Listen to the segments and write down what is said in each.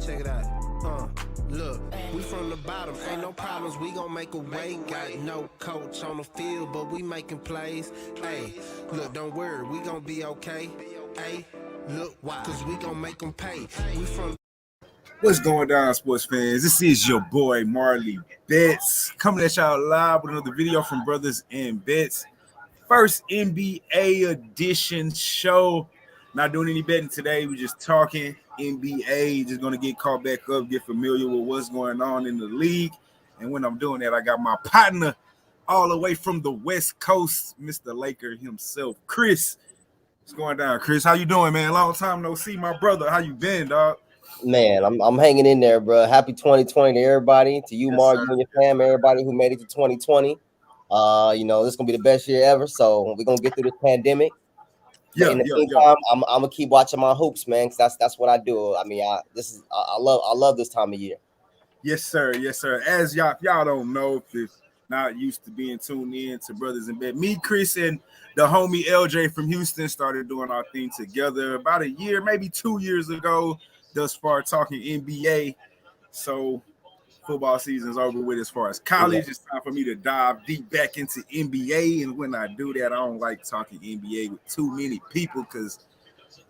Check it out. Look, we from the bottom, ain't no problems, we gon' make a way. Got no coach on the field, but we making plays. Hey, look, don't worry, we gon' be okay. Hey, look, why? Cause we gon' make them pay. We from. What's going down, sports fans? This is your boy Marley Betts coming at y'all live with another video from Brothers and Bets. First NBA edition show. Not doing any betting today. We're just talking NBA. Just gonna get caught back up, get familiar with what's going on in the league. And when I'm doing that, I got my partner all the way from the West Coast, Mr. Laker himself, Chris. What's going down, Chris? How you doing, man? Long time no see, my brother. How you been, dog? Man, I'm hanging in there, bro. Happy 2020 to everybody, to you, Yes, Mark, sir. you and your fam, everybody who made it to 2020. You know, this is gonna be the best year ever. So we're gonna get through this pandemic. But in the meantime, I'm gonna keep watching my hoops, man, because that's what I do. I mean, I love this time of year. Yes, sir. Yes, sir. As y'all don't know, if you're not used to being tuned in to Brothers in Bed, me, Chris, and the homie LJ from Houston started doing our thing together about a year, maybe 2 years ago. Thus far, talking NBA. So football season's over with as far as college. It's time for me to dive deep back into NBA. And when I do that, I don't like talking NBA with too many people because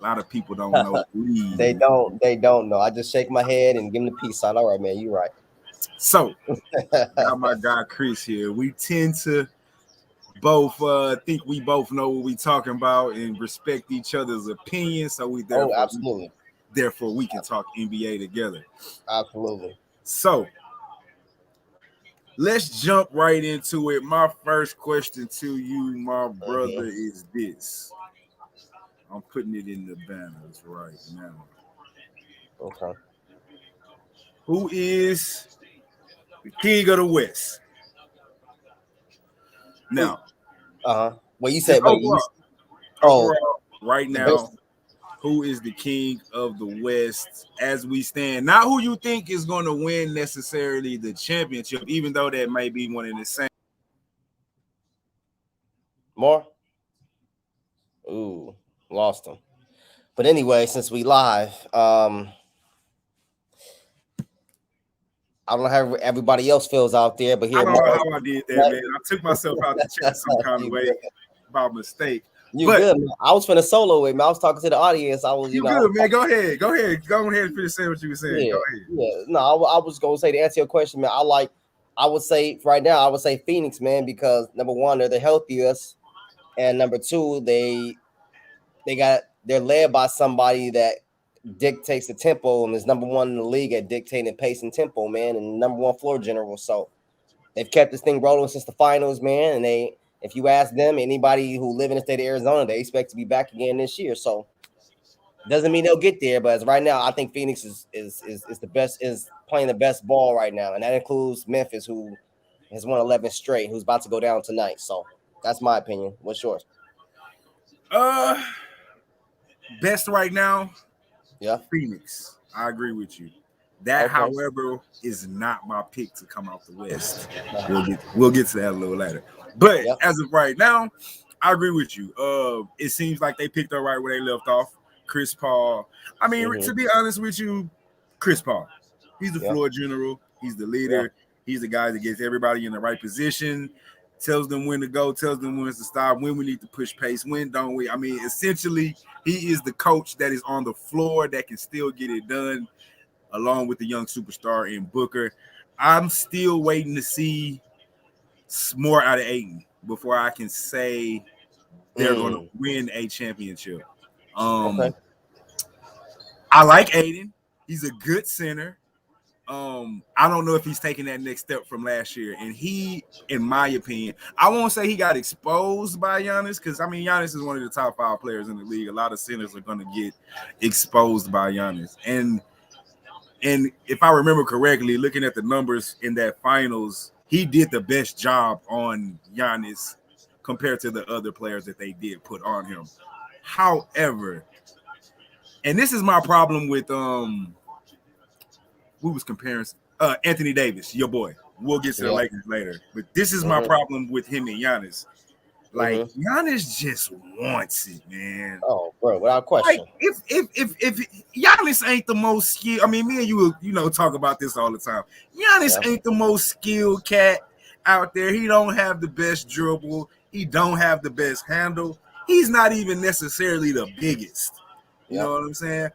a lot of people don't know. They don't know. I just shake my head and give them the peace sign. All right, man, you're right. So got my guy Chris here. We tend to both think we both know what we talking about and respect each other's opinions. So we therefore we can talk NBA together. Absolutely. So let's jump right into it. My first question to you, my brother, is this. I'm putting it in the banners right now. Okay. Who is the king of the West? Now. Well, you said overall, right now, who is the king of the West as we stand? Not who you think is going to win necessarily the championship, even though that may be one in the same. More? Ooh, lost him. But anyway, since we live, I don't know how everybody else feels out there, but here I don't know how I did that, man. I took myself out the chat some kind of way by mistake. You good, man. I was finna solo it, man. I was talking to the audience. I was, you good, man. Go ahead. Go ahead and finish saying what you were saying. Yeah, go ahead. Yeah. No, I was gonna say to answer your question, man. I would say right now, I would say Phoenix, man, because number one, they're the healthiest, and number two, they're led by somebody that dictates the tempo and is number one in the league at dictating pace and tempo, man, and number one floor general. So they've kept this thing rolling since the finals, man. And if you ask them, anybody who live in the state of Arizona, they expect to be back again this year. So doesn't mean they'll get there, but as right now, I think Phoenix is the best, is playing the best ball right now, and that includes Memphis, who has won 11 straight, who's about to go down tonight. So that's my opinion. What's yours? Best right now. Yeah, Phoenix. I agree with you. That, however, is not my pick to come out the West. We'll get to that a little later. But as of right now, I agree with you. It seems like they picked up right where they left off. Chris Paul. I mean, to be honest with you, Chris Paul. He's the floor general. He's the leader. He's the guy that gets everybody in the right position, tells them when to go, tells them when to stop, when we need to push pace, when don't we. I mean, essentially, he is the coach that is on the floor that can still get it done, along with the young superstar in Booker. I'm still waiting to see more out of Ayton before I can say they're going to win a championship. I like Ayton. He's a good center. I don't know if he's taking that next step from last year. And he, in my opinion, I won't say he got exposed by Giannis, because, I mean, Giannis is one of the top 5 players in the league. A lot of centers are going to get exposed by Giannis. And if I remember correctly, looking at the numbers in that finals, he did the best job on Giannis compared to the other players that they did put on him. However, and this is my problem with we was comparing Anthony Davis, your boy. We'll get to the Lakers later, but this is my problem with him and Giannis. Like Giannis just wants it, man. Oh, bro, without question. Like if Giannis ain't the most skilled, I mean, me and you talk about this all the time. Giannis ain't the most skilled cat out there. He don't have the best dribble. He don't have the best handle. He's not even necessarily the biggest. You know what I'm saying?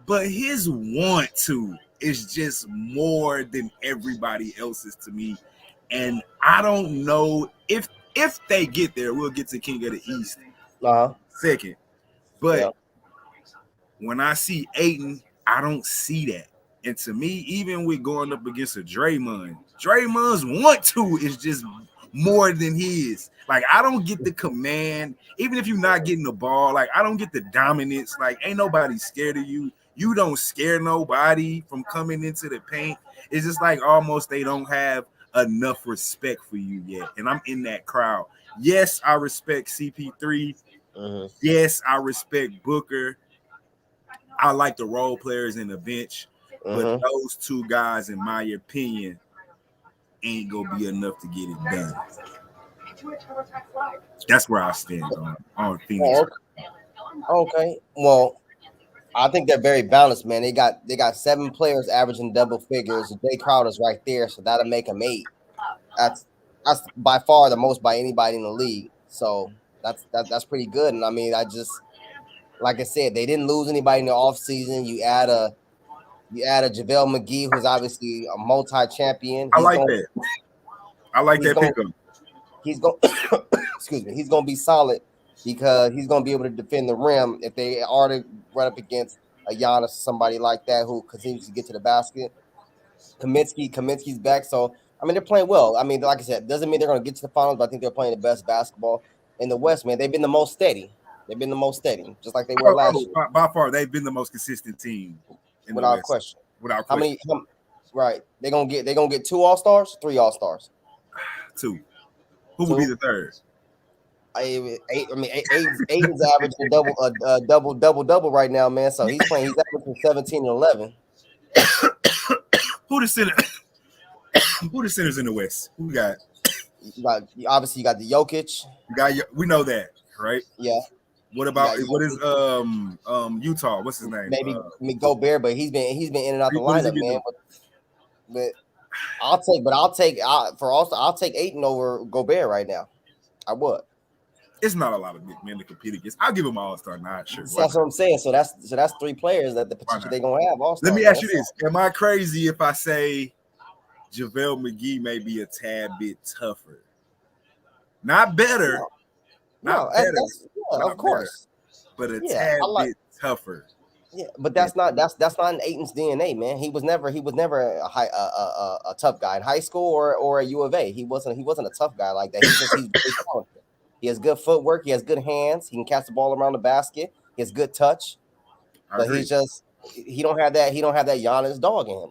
But his want to is just more than everybody else's to me. And I don't know if they get there, we'll get to King of the East second. But when I see Ayton, I don't see that. And to me, even with going up against a Draymond's want to is just more than his. Like, I don't get the command, even if you're not getting the ball. Like, I don't get the dominance. Like, ain't nobody scared of you. You don't scare nobody from coming into the paint. It's just like almost they don't have enough respect for you yet. And I'm in that crowd. Yes, I respect CP3. Yes, I respect Booker. I like the role players in the bench. But those two guys, in my opinion, ain't gonna be enough to get it done. That's where I stand on Phoenix. Okay. Well, I think they're very balanced, man. They got 7 players averaging double figures. Jay Crowder's right there, so that'll make them 8. That's by far the most by anybody in the league. So that's pretty good. And I mean, like I said, they didn't lose anybody in the offseason. You add a JaVale McGee, who's obviously a multi-champion. I like that pickup. He's going excuse me, he's gonna be solid because he's gonna be able to defend the rim if they are to run up against a Giannis or somebody like that who continues to get to the basket. Kaminsky's back, so I mean they're playing well. I mean, like I said, doesn't mean they're gonna get to the finals, but I think they're playing the best basketball in the West, man. They've been the most steady. Just like they were last year. By far, they've been the most consistent team. Without question. Without question. Right. They're gonna get 2 All-Stars, 3 All-Stars. 2. Who would be the third? Aiden's averaging double right now, man. So he's averaging 17 and 11. Who the centers in the West? Who we got? Obviously you got the Jokic. We know that, right? Yeah. What about what is Utah? What's his name? Maybe Gobert, but he's been in and out the lineup, man. But I'll take Ayton over Gobert right now. I would. It's not a lot of big men to compete against. I'll give him All-Star nod. Sure. That's what I'm saying. So that's 3 players that the potential they're gonna have. All-Star. Let me ask you this: am I crazy if I say JaVale McGee may be a tad bit tougher? Not better. No, of course. Better, but a tad bit tougher. Yeah, but that's not in Ayton's DNA, man. He was never a tough guy in high school or at U of A. He wasn't a tough guy like that. He's very talented. He has good footwork. He has good hands. He can catch the ball around the basket. He has good touch. But he don't have that Giannis dog in him.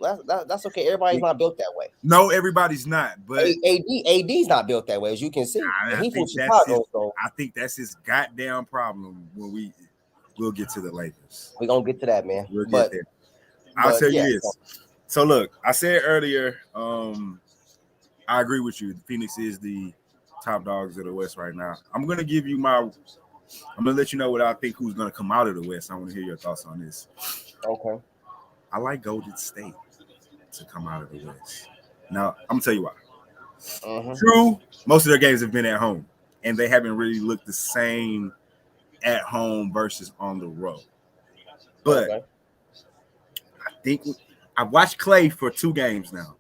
That's okay. Everybody's not built that way. No, everybody's not. But AD's not built that way, as you can see. He's from Chicago. I think that's his goddamn problem when we'll get to the Lakers. We're gonna get to that, man. We'll get there. I'll tell you this. So look, I said earlier, I agree with you. Phoenix is the top dogs of the West right now. I'm gonna let you know what I think who's gonna come out of the West. I want to hear your thoughts on this. Okay. I like Golden State to come out of the West. Now, I'm gonna tell you why. True, most of their games have been at home, and they haven't really looked the same at home versus on the road. But I think I've watched Clay for 2 games now,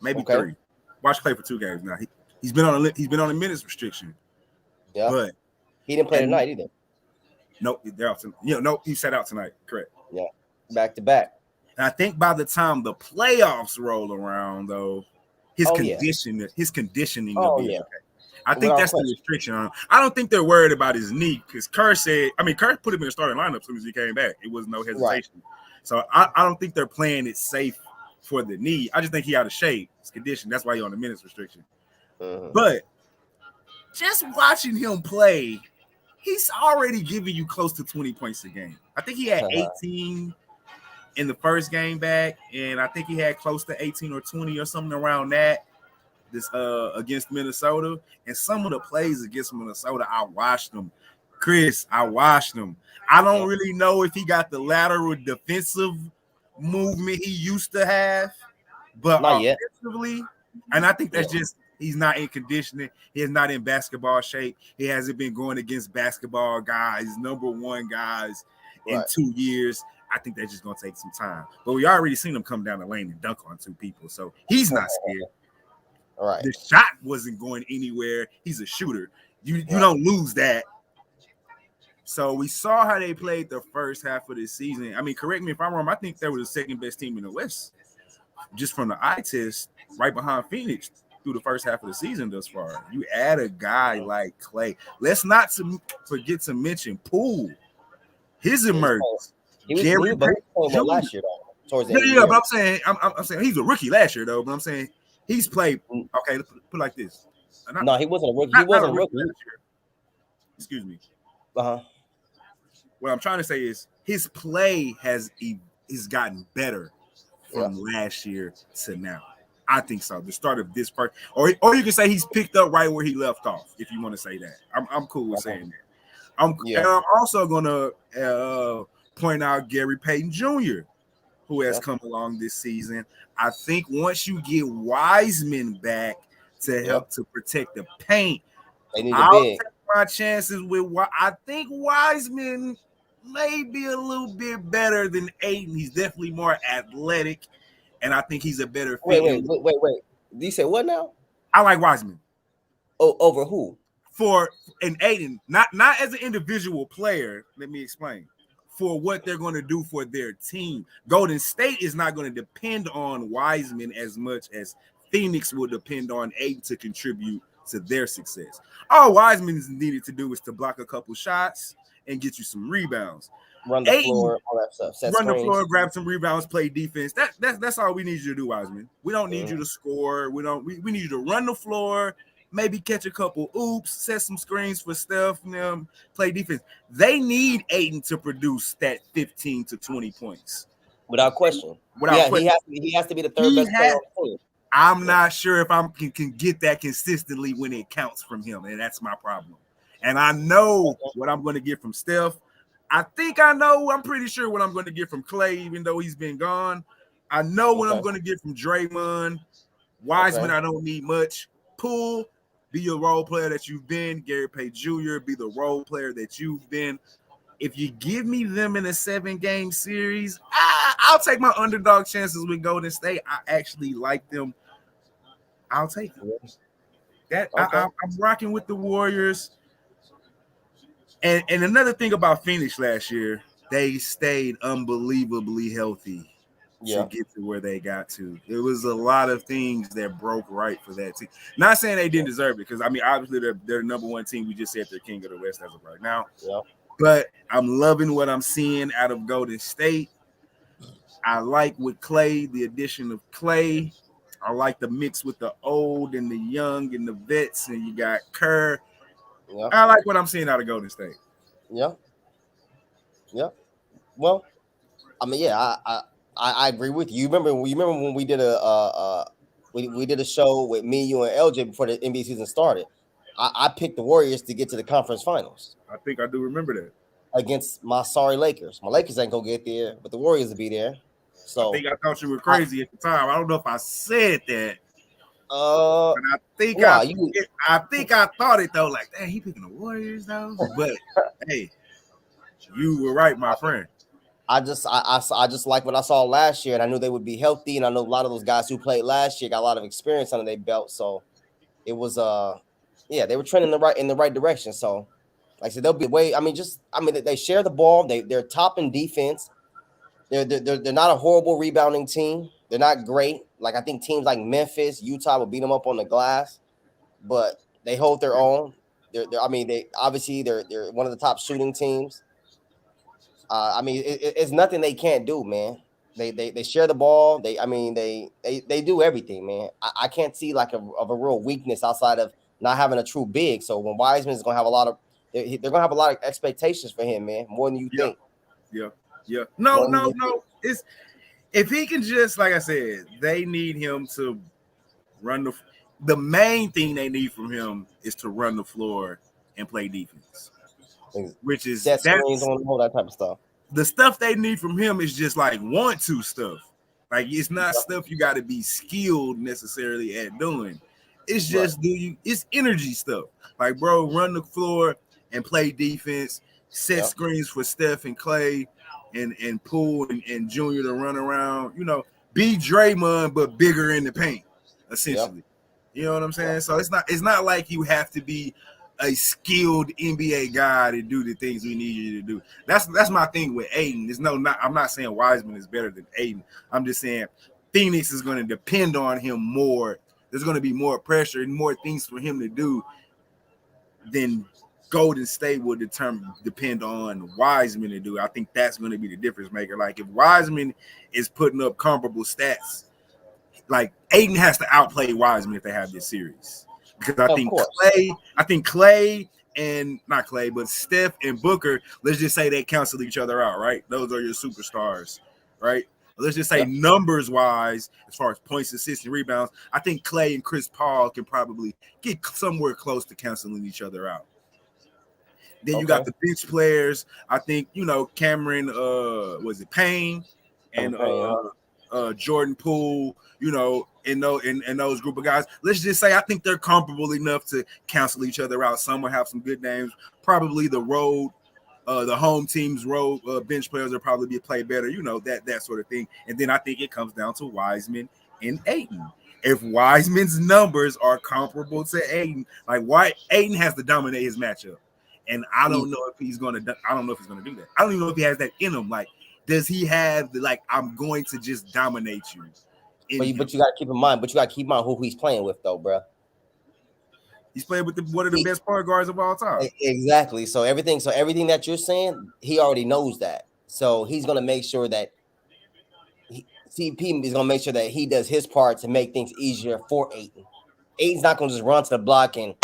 maybe 3. Watched Clay for 2 games now. He's been on a minutes restriction. Yeah, but he didn't play tonight either. Nope, they're out. No, he sat out tonight. Correct. Yeah, back to back. And I think by the time the playoffs roll around, though, his conditioning will be okay. I think that's the restriction on him. I don't think they're worried about his knee because Kerr put him in the starting lineup as soon as he came back. It was no hesitation. Right. So I don't think they're playing it safe for the knee. I just think he out of shape. His condition. That's why he's on the minutes restriction. But just watching him play, he's already giving you close to 20 points a game. I think he had 18 in the first game back, and I think he had close to 18 or 20 or something around that this against Minnesota, and some of the plays against Minnesota, I watched them. Chris, I watched them. I don't really know if he got the lateral defensive movement he used to have, but not yet. offensively, and I think that's just he's not in conditioning. He's not in basketball shape. He hasn't been going against basketball guys, number one guys in 2 years. I think that's just gonna take some time. But we already seen him come down the lane and dunk on two people, so he's not scared. All right. The shot wasn't going anywhere. He's a shooter. You don't lose that. So we saw how they played the first half of the season. I mean, correct me if I'm wrong. I think they were the second best team in the West, just from the eye test, right behind Phoenix through the first half of the season thus far. You add a guy like Clay. Let's not forget to mention Poole. His emergence. He was playing well last year, though. Towards the end of the Yeah, year. but I'm saying he's a rookie last year, though. But I'm saying he's played. Okay, let's put it like this. No, he wasn't a rookie. He wasn't a rookie. Excuse me. Uh-huh. What I'm trying to say is his play has gotten better from last year to now. I think so. The start of this part, or you can say he's picked up right where he left off. If you want to say that, I'm cool with saying that. And I'm also gonna point out Gary Payton Jr., who has come along this season. I think once you get Wiseman back to help to protect the paint, I'll take my chances with I think Wiseman may be a little bit better than Ayton. He's definitely more athletic, and I think he's a better fit. Wait. Did you say what now? I like Wiseman. Oh, over who? For an Ayton, not as an individual player. Let me explain. For what they're going to do for their team. Golden State is not going to depend on Wiseman as much as Phoenix will depend on Ayton to contribute to their success. All Wiseman is needed to do is to block a couple shots and get you some rebounds. Run the floor, all that stuff. Run the floor, grab some rebounds, play defense. That's all we need you to do, Wiseman. We don't need you to score. We need you to run the floor, maybe catch a couple oops, set some screens for Steph, play defense. They need Ayton to produce that 15 to 20 points. Without question. He has to be the third best player on the team. I'm not sure if I can get that consistently when it counts from him, and that's my problem. And I know what I'm going to get from Steph. I'm pretty sure what I'm going to get from Clay, even though he's been gone. I know what I'm going to get from Draymond. Wiseman, I don't need much. Poole, be your role player that you've been. Gary Payton Jr., be the role player that you've been. If you give me them in a 7-game series, I'll take my underdog chances with Golden State. I actually like them. I'll take them. I'm rocking with the Warriors. And another thing about Phoenix last year, they stayed unbelievably healthy to get to where they got to. It was a lot of things that broke right for that team. Not saying they didn't deserve it, because I mean, obviously they're the number one team. We just said they're king of the West as of right now. Yeah. But I'm loving what I'm seeing out of Golden State. I like with Clay, the addition of Clay. I like the mix with the old and the young and the vets, and you got Kerr. Yeah. I like what I'm seeing out of Golden State. Yeah. Well, I mean, I agree with you. You remember when we did we did a show with me, you, and LJ before the NBA season started. I picked the Warriors to get to the conference finals. I think I do remember that. Against my sorry Lakers. My Lakers ain't gonna get there, but the Warriors will be there. So I think I thought you were crazy at the time. I don't know if I said that. But I think I thought it though. Like, dang, he picking the Warriors though. But hey, you were right, my friend. I just like what I saw last year, and I knew they would be healthy, and I know a lot of those guys who played last year got a lot of experience under their belt. So it was they were trending in the right direction. So like I said, they'll be way. They share the ball. They're top in defense. They're not a horrible rebounding team. They're not great. Like I think teams like Memphis, Utah will beat them up on the glass, but they hold their own. They're one of the top shooting teams. It's nothing they can't do, man. They share the ball. They do everything, man. I can't see like a real weakness outside of not having a true big. So when Wiseman is gonna have they're gonna have a lot of expectations for him, man, more than you think. Yeah. No. If he can just, like I said, they need him to run the main thing they need from him is to run the floor and play defense, which is set screens on all that type of stuff. The stuff they need from him is just like want to stuff. Like it's not stuff you got to be skilled necessarily at doing. It's just it's energy stuff. Like, bro, run the floor and play defense, set screens for Steph and Clay and Poole and Junior to run around, you know, be Draymond but bigger in the paint, essentially. You know what I'm saying? So it's not like you have to be a skilled NBA guy to do the things we need you to do. That's my thing with Ayton. I'm not saying Wiseman is better than Ayton. I'm just saying Phoenix is going to depend on him more. There's going to be more pressure and more things for him to do than Golden State will depend on Wiseman to do. I think that's going to be the difference maker. Like if Wiseman is putting up comparable stats, like Ayton has to outplay Wiseman if they have this series. Because I think Clay and not Clay, but Steph and Booker, let's just say they cancel each other out, right? Those are your superstars, right? Let's just say numbers wise, as far as points, assists, and rebounds, I think Clay and Chris Paul can probably get somewhere close to canceling each other out. Then you got the bench players. I think, you know, Cameron, was it Payne and Jordan Poole, you know, in those group of guys. Let's just say I think they're comparable enough to cancel each other out. Some will have some good names. Probably the home team's road bench players will probably play better, you know, that sort of thing. And then I think it comes down to Wiseman and Ayton. If Wiseman's numbers are comparable to Ayton, like why Ayton has to dominate his matchup. And I don't know if he's gonna do that. I don't even know if he has that in him. Like, does he have I'm going to just dominate you? But you gotta keep in mind, who he's playing with though, bro. He's playing with one of the best point guards of all time. Exactly. So everything that you're saying, he already knows that. So he's gonna make sure that CP is gonna make sure that he does his part to make things easier for Ayton. Ayton's not gonna just run to the block and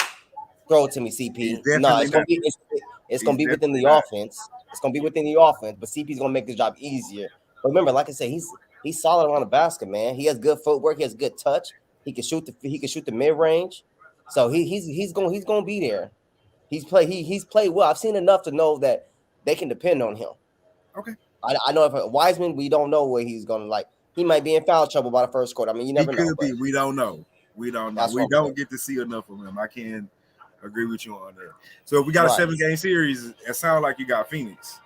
throw it to me, CP. No, it's gonna be within the offense. It's gonna be within the offense, but CP's gonna make this job easier. But remember, like I said, he's solid around the basket, man. He has good footwork. He has good touch. He can shoot the mid range. So he's gonna be there. He's played well. I've seen enough to know that they can depend on him. Okay. I know if Wiseman, we don't know where he's gonna he might be in foul trouble by the first quarter. I mean, you never know. We don't know. We don't get to see enough of him. I can't agree with you on that. So if we got a 7-game series, it sounds like you got Phoenix.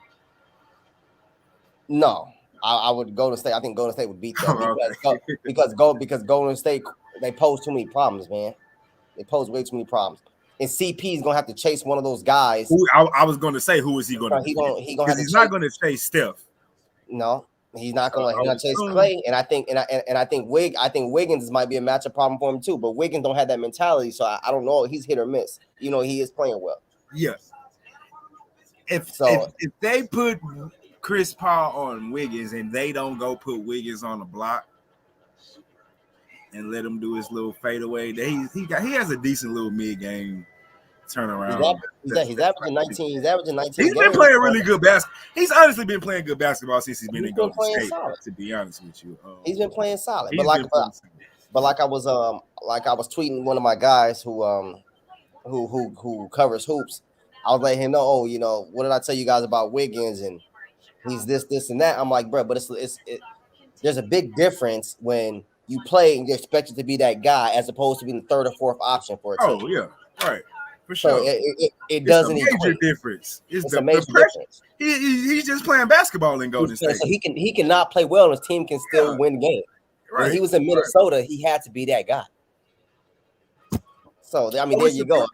No, I would Golden State. I think Golden State would beat them because Golden State, they pose too many problems, man. They pose way too many problems. And CP is gonna have to chase one of those guys. I was gonna say, who is he gonna? He's not gonna chase Steph. No, he's not gonna chase Clay. And I think Wiggins might be a matchup problem for him too. But Wiggins don't have that mentality, so I don't know. He's hit or miss. You know, he is playing well. Yeah. If they put Chris Paul on Wiggins and they don't go put Wiggins on the block and let him do his little fadeaway, he has a decent little mid-game turnaround. He's averaging 19. He's averaging 19. He's been playing really good basketball. He's honestly been playing good basketball since he's been in Golden State. Solid. To be honest with you, he's been playing solid. But like I was tweeting one of my guys who covers hoops. I was letting him know, oh, you know, what did I tell you guys about Wiggins and he's this and that. I'm like, bro, but there's a big difference when you play and you're expected to be that guy as opposed to being the third or fourth option for a team. Oh yeah, right. For sure. So it doesn't equate. Major difference. It's a major difference. He's just playing basketball in Golden State. So he cannot play well, and his team can still win the game. Right. When he was in Minnesota, he had to be that guy. So there you go.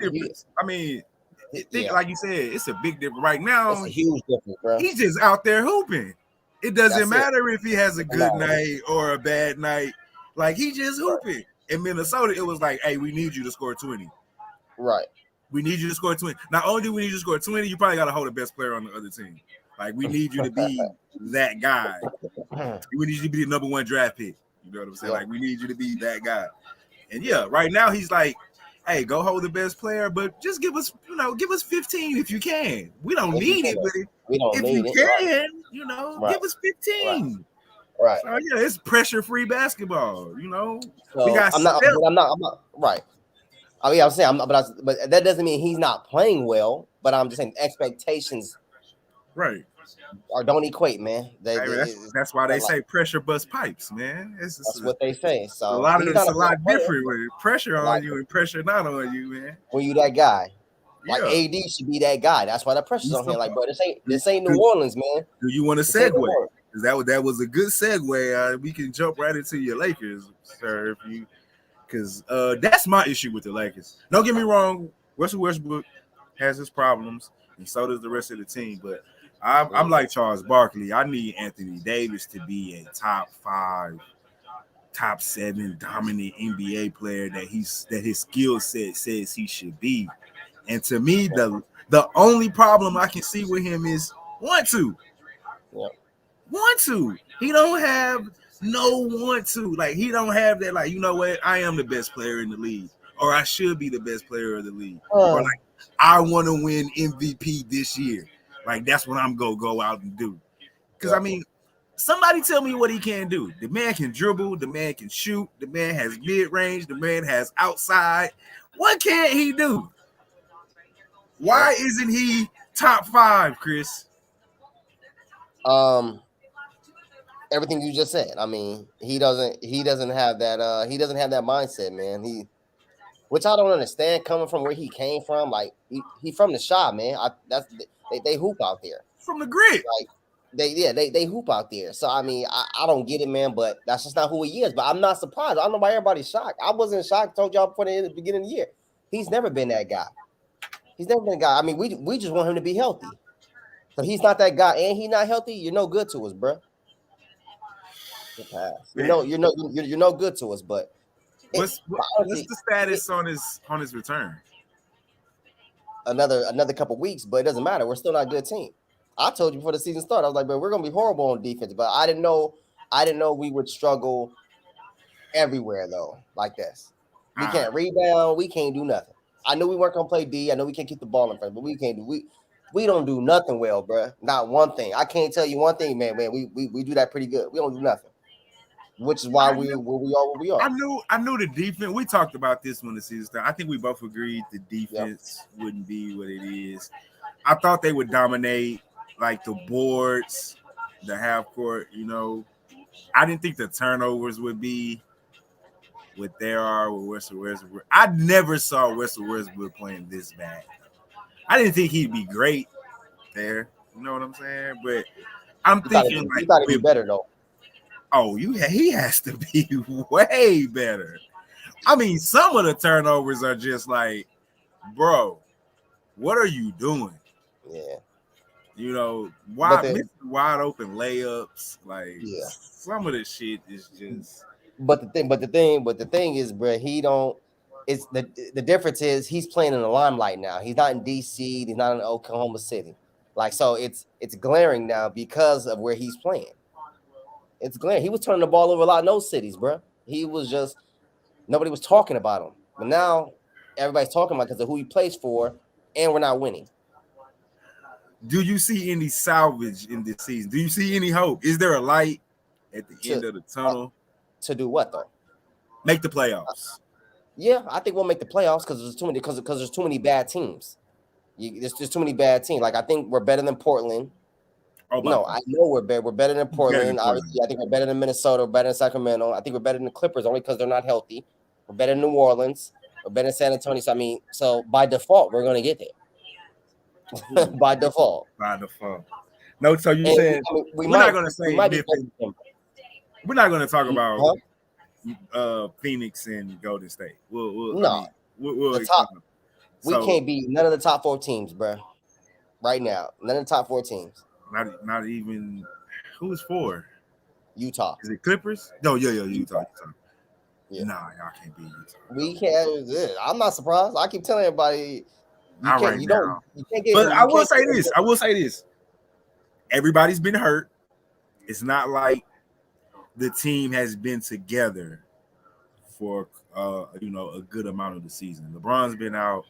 Like you said, it's a big difference. Right now, it's a huge difference, bro. He's just out there hooping. It doesn't matter if he has a good night or a bad night. Like, he just hooping. Right. In Minnesota, it was like, hey, we need you to score 20. Right. We need you to score 20. Not only do we need you to score 20, you probably got to hold the best player on the other team. Like, we need you to be that guy. We need you to be the number one draft pick. You know what I'm saying? Like, we need you to be that guy. And yeah, right now he's like, hey, go hold the best player, but just give us 15 if you can. We don't need it, but if you can, give us 15. Right. Right. So yeah, it's pressure-free basketball. You know, we So got I'm not right. I mean, I'm saying, but that doesn't mean he's not playing well. But I'm just saying expectations right. don't equate, man. I mean, that's why they say pressure bust pipes, man. That's what they say. A So lot of he's it's not a a bad lot player. different with pressure on Like, you and pressure not on you, man. when you that guy, like Yeah. AD should be that guy. That's why the pressure's on him. Like, bro, this ain't New Orleans, man. Do you want to segue? Because that was a good segue. We can jump right into your Lakers, sir. If you, because that's my issue with the Lakers. Don't get me wrong, Russell Westbrook has his problems, and so does the rest of the team. But I'm like Charles Barkley. I need Anthony Davis to be a top 5, top 7 dominant NBA player that his skill set says he should be. And to me, the only problem I can see with him is 1-2. Yep. 1-2. He don't have no 1-2. Like, he don't have that, like, you know what? I am the best player in the league. Or I should be the best player of the league. Or like, I want to win MVP this year. Like, that's what I'm going to go out and do. Because, I mean, somebody tell me what he can do. The man can dribble. The man can shoot. The man has mid-range. The man has outside. What can't he do? Why isn't he top 5, Chris? Everything you just said. I mean, he doesn't have that he doesn't have that mindset, man. Which I don't understand coming from where he came from. Like, he from the shop, man. They hoop out there. From the grid. Like, they hoop out there. So I mean, I don't get it, man, but that's just not who he is. But I'm not surprised. I don't know why everybody's shocked. I wasn't shocked. Told y'all before the beginning of the year. He's never been that guy. He's never been a guy. I mean, we just want him to be healthy. So he's not that guy, and he's not healthy. You're no good to us, bro. You're no good to us. But what's the status on his return? Another couple weeks, but it doesn't matter. We're still not a good team. I told you before the season started. I was like, but we're gonna be horrible on defense. But I didn't know we would struggle everywhere though, like this. We can't rebound. We can't do nothing. I knew we weren't gonna play D. I know we can't keep the ball in front, but we can't do we don't do nothing well, bro. Not one thing. I can't tell you one thing, man. We do that pretty good. We don't do nothing, which is why we are where we are. I knew the defense. We talked about this when the season started. I think we both agreed the defense wouldn't be what it is. I thought they would dominate, like the boards, the half court. You know, I didn't think the turnovers would be what they are with Russell Westbrook. I never saw Russell Westbrook playing this bad. I didn't think he'd be great there. You know what I'm saying? But I'm thinking he thought he'd be better though. Oh, he has to be way better. I mean, some of the turnovers are just like, bro, what are you doing? Yeah. You know, wide open layups, like some of the shit is just. But the thing is, bro, he don't. It's the difference is he's playing in the limelight now. He's not in DC. He's not in Oklahoma City. Like, so it's glaring now because of where he's playing. It's glaring. He was turning the ball over a lot in those cities, bro. He was just nobody was talking about him. But now everybody's talking about because of who he plays for, and we're not winning. Do you see any salvage in this season? Do you see any hope? Is there a light at the end of the tunnel? To do what though? Make the playoffs. Yeah, I think we'll make the playoffs because there's too many because there's too many bad teams. There's just too many bad teams. Like, I think we're better than Portland. I know we're better. We're better than Portland. Obviously, I think we're better than Minnesota. We're better than Sacramento. I think we're better than the Clippers only because they're not healthy. We're better than New Orleans. We're better than San Antonio. So I mean, so by default, we're gonna get there. By default. No, so you said we're not gonna say we're not gonna talk about Phoenix and Golden State. We'll the top. We can't beat none of the top 4 teams, bro. Right now, none of the top 4 teams. Not even who's 4? Utah. Is it Clippers? No, Utah. Yeah. Nah, y'all can't beat Utah. We can't. I'm not surprised. I keep telling everybody. You can't get. But I will say this. Everybody's been hurt. It's not like the team has been together for a good amount of the season. LeBron's been out.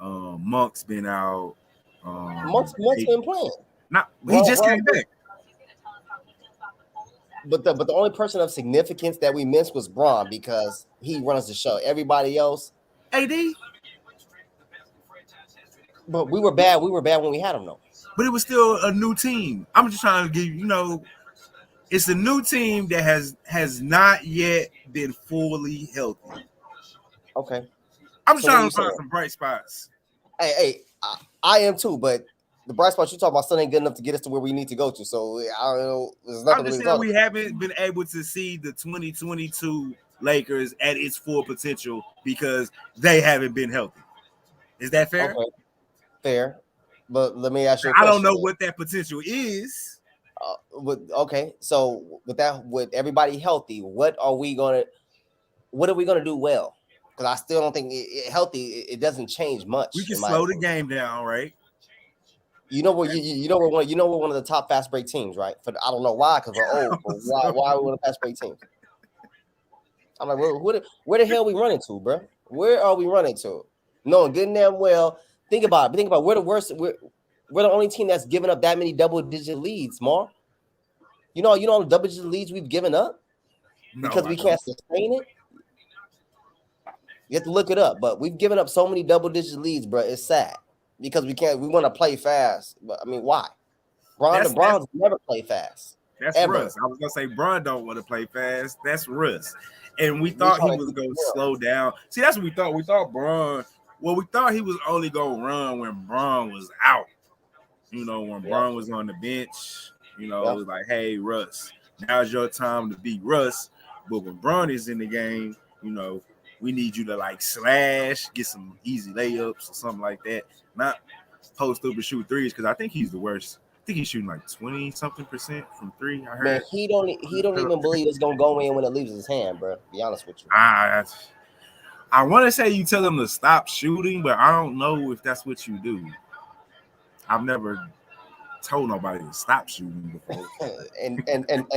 Monk's been out. Monk's been playing. He just came back. But the only person of significance that we missed was Braun because he runs the show. Everybody else, AD. but we were bad. We were bad when we had him, though. But it was still a new team. I'm just trying to give it's a new team that has not yet been fully healthy. Okay. I'm just trying to find some bright spots. Hey, I am too, but the bright spots you talk about still ain't good enough to get us to where we need to go to. So I don't know. There's nothing. I'm just saying we haven't been able to see the 2022 Lakers at its full potential because they haven't been healthy. Is that fair? Okay. Fair. But let me ask you a question. I question. don't know what that potential is. Okay. So with everybody healthy, what are we gonna do well? Because I still don't think healthy. It doesn't change much. We can slow the game down, right? You know we're one of the top fast break teams, right? I don't know why, because we're old. But why are we one of the fast break teams? I'm like, where the hell are we running to, bro? Where are we running to? Knowing good and damn well. Think about it. We're the worst. We're the only team that's given up that many double-digit leads, Mar. You know the double-digit leads we've given up because we can't sustain it. You have to look it up, but we've given up so many double-digit leads, bro. It's sad because we can't. We want to play fast, but I mean, why? Browns never play fast. That's ever. Russ. I was gonna say Braun don't want to play fast. That's Russ, and we thought he was gonna slow down. See, that's what we thought. We thought Braun. Well, we thought he was only gonna run when Braun was out. When Braun was on the bench. It was like, hey, Russ, now's your time to beat Russ. But when Braun is in the game, we need you to like slash, get some easy layups or something like that. Not post up and shoot threes because I think he's the worst. I think he's shooting like 20-something% from three. I heard. Man, he don't even believe it's gonna go in when it leaves his hand, bro. Be honest with you. I want to say you tell him to stop shooting, but I don't know if that's what you do. I've never told nobody to stop shooting before, and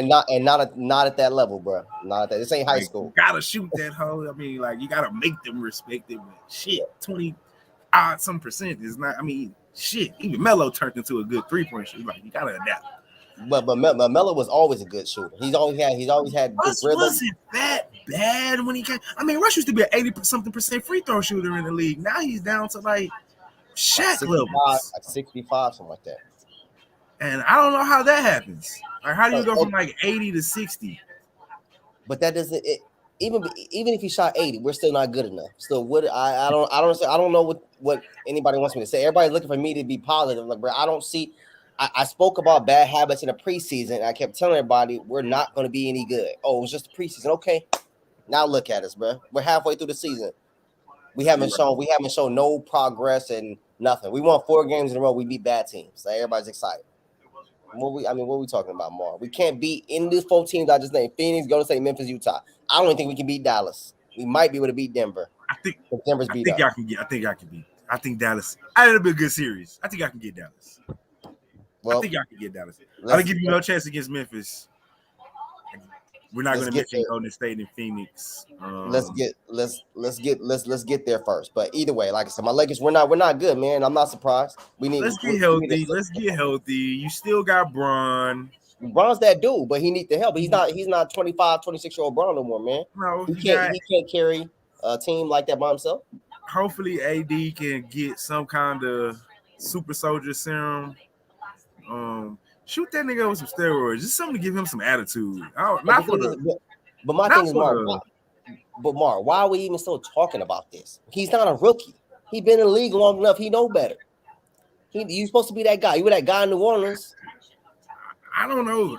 not at that level, bro. Not at that. This ain't high school. You gotta shoot that hoe. I mean, like you gotta make them respect it. But shit, 20-some% is not. I mean, shit. Even Melo turned into a good 3-point shooter. Like you gotta adapt. But Melo was always a good shooter. He's always had Russ good rhythm. Wasn't that bad when he came. I mean, Russ used to be an 80-something% free throw shooter in the league. Now he's down to like Shaq levels, like 65, something like that. And I don't know how that happens. Like, how do you go from like 80 to 60? But that doesn't. Even if he shot 80, we're still not good enough. So what? I don't know what anybody wants me to say. Everybody's looking for me to be positive. Like, bro, I don't see. I spoke about bad habits in the preseason. I kept telling everybody we're not going to be any good. Oh, it was just the preseason. Okay, now look at us, bro. We're halfway through the season. We haven't shown no progress and nothing. We won 4 games in a row. We beat bad teams. So everybody's excited. What are we talking about, Mar? We can't beat any of these 4 teams I just named: Phoenix, Golden State, Memphis, Utah. I don't even think we can beat Dallas. We might be able to beat Denver. I think Denver's beat us. I think I can beat. I think Dallas. It'll be a good series. I think I can get Dallas. Well, I think I can get Dallas. I don't give you no chance against Memphis. We're not going to mention Golden State and Phoenix. Let's get there first. But either way, like I said, my Lakers, we're not good, man. I'm not surprised. Let's get healthy. You still got Braun. Braun's that dude, but he needs the help. He's not 25, 26-year-old Braun no more, man. No, he can't carry a team like that by himself. Hopefully, AD can get some kind of super soldier serum. Shoot that nigga with some steroids. Just something to give him some attitude. But my thing is, Mark, why are we even still talking about this? He's not a rookie. He's been in the league long enough. He know better. You supposed to be that guy. You were that guy in New Orleans. I don't know.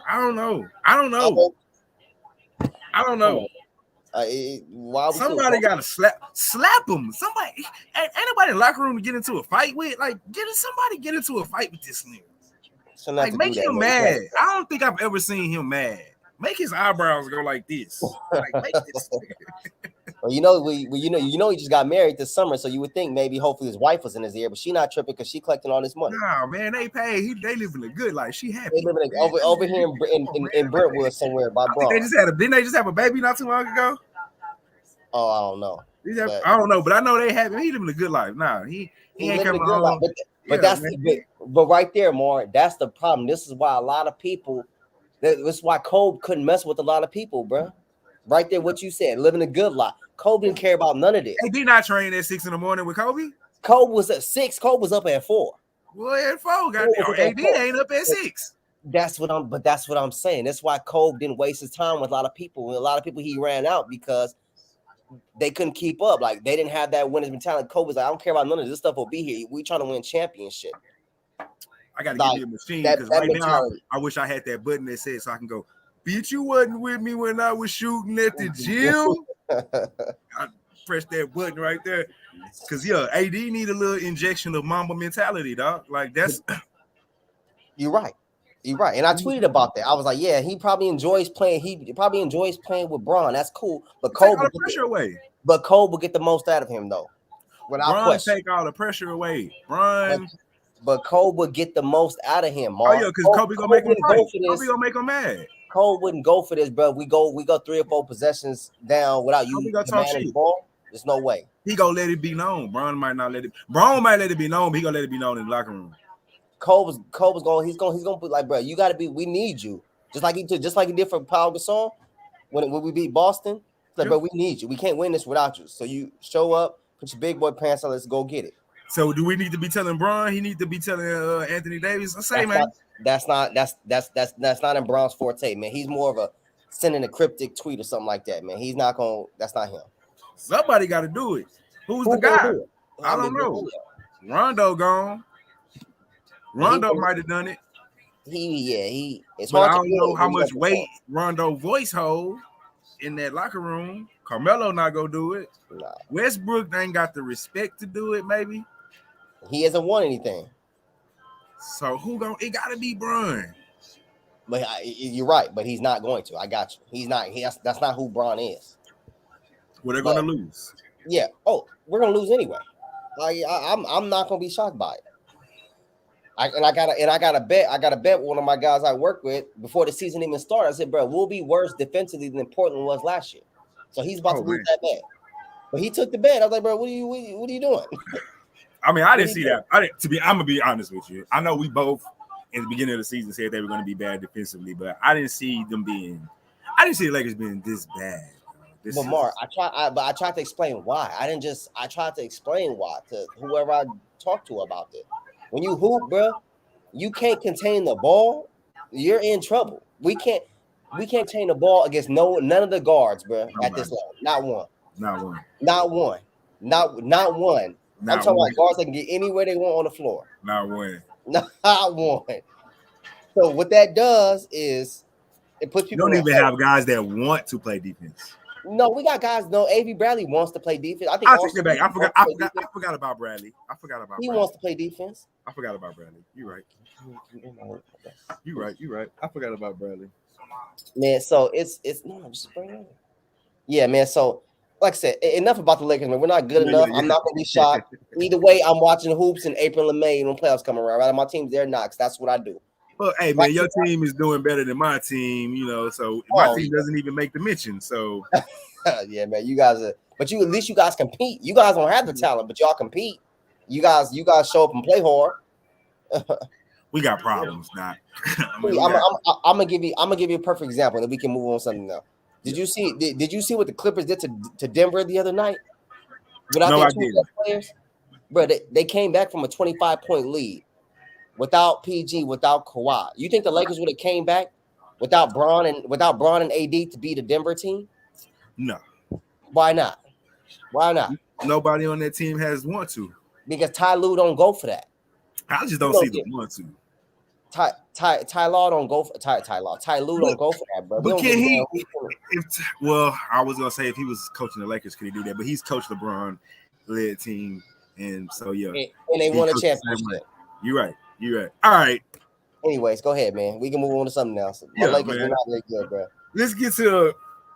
Why somebody got to slap him. Somebody, ain't nobody in the locker room to get into a fight with. Like, somebody get into a fight with this nigga. Like, make him mad. I don't think I've ever seen him mad. Make his eyebrows go like this. Like, make this. Well, he just got married this summer, so you would think maybe hopefully his wife was in his ear, but she not tripping because she collecting all this money. Nah, man, they pay. They living a good life. She happy. They living over here in Brentwood somewhere by Braun. Didn't they just have a baby not too long ago? Oh, I don't know. I don't know, but I know they happy. He living a good life. Nah, he ain't coming home. But right there, Mar, that's the problem. This is why a lot of people That's why Kobe couldn't mess with a lot of people, bro. Right there, what you said, living a good life. Kobe didn't care about none of this. Hey, did not train at 6 a.m. with Kobe? Kobe was at 6. Kobe was up at 4. Well, at 4, goddamn. AD ain't up at 6. That's what I'm saying. That's why Kobe didn't waste his time with a lot of people. A lot of people he ran out because they couldn't keep up. Like they didn't have that winner's mentality. Kobe was like, I don't care about none of this stuff. Will be here. We trying to win championship. I gotta get me a machine because right now I wish I had that button that said so I can go. Bitch, you wasn't with me when I was shooting at the gym. I press that button right there. Cause yeah, AD need a little injection of Mamba mentality, dog. Like that's You're right. You're right. And I tweeted about that. I was like, yeah, he probably enjoys playing. He probably enjoys playing with Bron. That's cool. But Kobe take all the pressure away. But Kobe will get the most out of him, though. Without question. Take all the pressure away. Bron. But Kobe would get the most out of him, Mark. Oh, yeah, because Kobe gonna make him fight. Kobe gonna make him mad. Kobe wouldn't go for this, bro. We go 3 or 4 possessions down without you commanding the ball. There's no way. He gonna let it be known. Bron might not let it. Bron might let it be known, but he gonna let it be known in the locker room. Kobe's going. He's gonna be like, bro, you gotta be. We need you. Just like he did for Paul Gasol when we beat Boston. Like, bro, we need you. We can't win this without you. So you show up, put your big boy pants on. Let's go get it. So do we need to be telling Bron? He need to be telling Anthony Davis. I say, man, that's not in Bron's forte, man. He's more of a sending a cryptic tweet or something like that, man. He's not gonna. That's not him. Somebody got to do it. Who's the guy? I don't know. Rondo gone. Rondo might have done it. It's but hard. I don't know how much weight Rondo voice hold in that locker room. Carmelo not gonna do it. Nah. Westbrook ain't got the respect to do it. Maybe he hasn't won anything. So who gonna? It gotta be Bron. But you're right. But he's not going to. I got you. He's not. That's not who Bron is. Well, they're gonna lose. Yeah. Oh, we're gonna lose anyway. I'm not gonna be shocked by it. I gotta bet one of my guys I work with before the season even started. I said, bro, we'll be worse defensively than Portland was last year. So he's about to lose that bet. But he took the bet. I was like, bro, what are you doing? I mean, I didn't see that. I'm gonna be honest with you. I know we both in the beginning of the season said they were gonna be bad defensively, but I didn't see the Lakers being this bad. But Mark, I tried to explain why. I tried to explain why to whoever I talked to about it. When you hoop, bro, you can't contain the ball. You're in trouble. We can't contain the ball against none of the guards, bro. At this level, not one. I'm talking about guards that can get anywhere they want on the floor. Not one. So what that does is it puts people. You don't even have guys that want to play defense. No, we got guys. No, A.V. Bradley wants to play defense. I take it back. I forgot about Bradley. He wants to play defense. I forgot about Bradley. You're right. I forgot about Bradley. Man, so it's no, I'm just bringing it. Yeah, man. So, like I said, enough about the Lakers, man. We're not good enough. I'm not gonna be shocked. Either way, I'm watching hoops in April and May when playoffs come around. Right, my team's there not, 'cause that's what I do. Well, hey man, your team is doing better than my team, so my team doesn't even make the mention. So yeah, man, you guys are, but at least you guys compete. You guys don't have the talent, but y'all compete. You guys show up and play hard. We got problems, not. I'm gonna give you a perfect example, and we can move on to something now. Did you see what the Clippers did to Denver the other night? Without their two players, bro, they came back from a 25-point lead. Without PG, without Kawhi, you think the Lakers would have came back without Bron and AD to beat the Denver team? No. Why not? Nobody on that team has want to. Because Ty Lue don't go for that. I just don't see the want to. Ty Lue don't go for that, bro. But can he? I was gonna say if he was coaching the Lakers, could he do that? But he's coached LeBron-led team, and so yeah, and they won a championship. You're right. All right. Anyways, go ahead, man. We can move on to something else. Lakers are not really good, bro. Let's get to.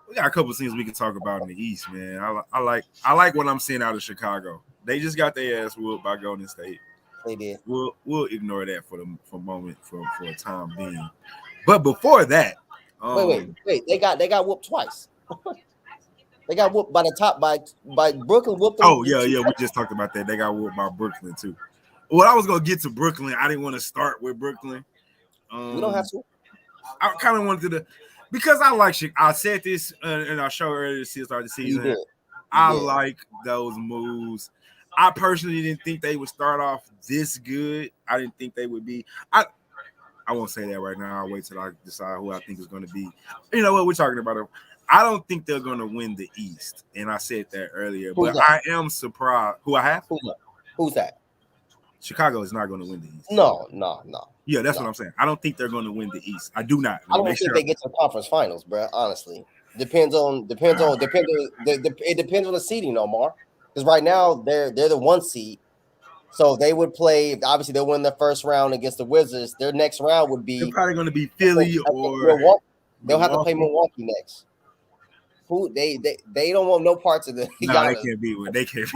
We got a couple of things we can talk about in the East, man. I like what I'm seeing out of Chicago. They just got their ass whooped by Golden State. They did. We'll ignore that for a moment for a time being. But before that, wait. They got whooped twice. They got whooped by Brooklyn. Whooped them. Oh yeah. We just talked about that. They got whooped by Brooklyn too. Well, I was gonna get to Brooklyn. I didn't want to start with Brooklyn. We don't have to. I kind of wanted to, because I like Chicago. I said this in our show earlier to start the season. You I did. like those moves. I personally didn't think they would start off this good. I didn't think they would be. I won't say that right now. I'll wait till I decide who I think is going to be. You know what? We're talking about it. I don't think they're going to win the East. And I said that earlier. But I am surprised. Who I have? Who's that? Chicago is not going to win the East. No. Yeah, that's what I'm saying. I don't think they're going to win the East. I do not. I don't think they get to the conference finals, bro. Honestly, it depends on the seeding, Omar. Because right now they're the 1 seed, so they would play. Obviously, they'll win their first round against the Wizards. Their next round would be they're probably going to be Philly or Milwaukee. They'll have to play Milwaukee next. Who they don't want no parts of the. No, Giannis. they can't be with. They can't.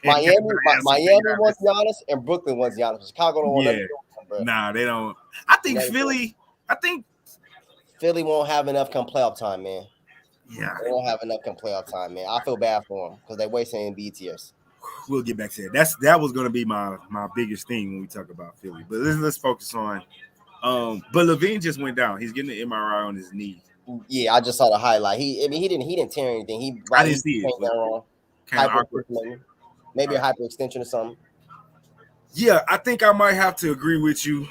Miami wants Giannis and Brooklyn wants Giannis. Chicago don't want him, bro. Nah, they don't. I think Philly. Philly won't have enough come playoff time, man. Yeah, they won't have enough come playoff time, man. I feel bad for them because they're wasting Embiid years. We'll get back to that. That was going to be my biggest thing when we talk about Philly. But let's focus on. But Levine just went down. He's getting an MRI on his knee. Yeah, I just saw the highlight. He didn't tear anything. I didn't see it. Kind of awkward. Maybe a hyperextension or something. Yeah, I think I might have to agree with you.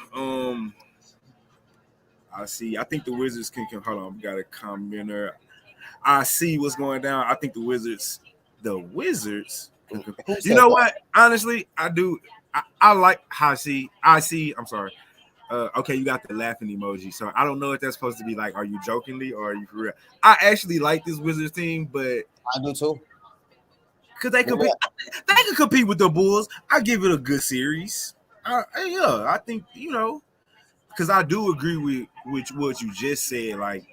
I see. I think the Wizards can hold on. We got a commenter. I see what's going down. I think the Wizards. You know what? Honestly, I do. I like Hashi. I see. I'm sorry. Okay, you got the laughing emoji. So I don't know if that's supposed to be like, are you jokingly or are you for real? I actually like this Wizards team, but I do too. Because they could compete with the Bulls. I give it a good series. I think, because I do agree with what you just said. Like,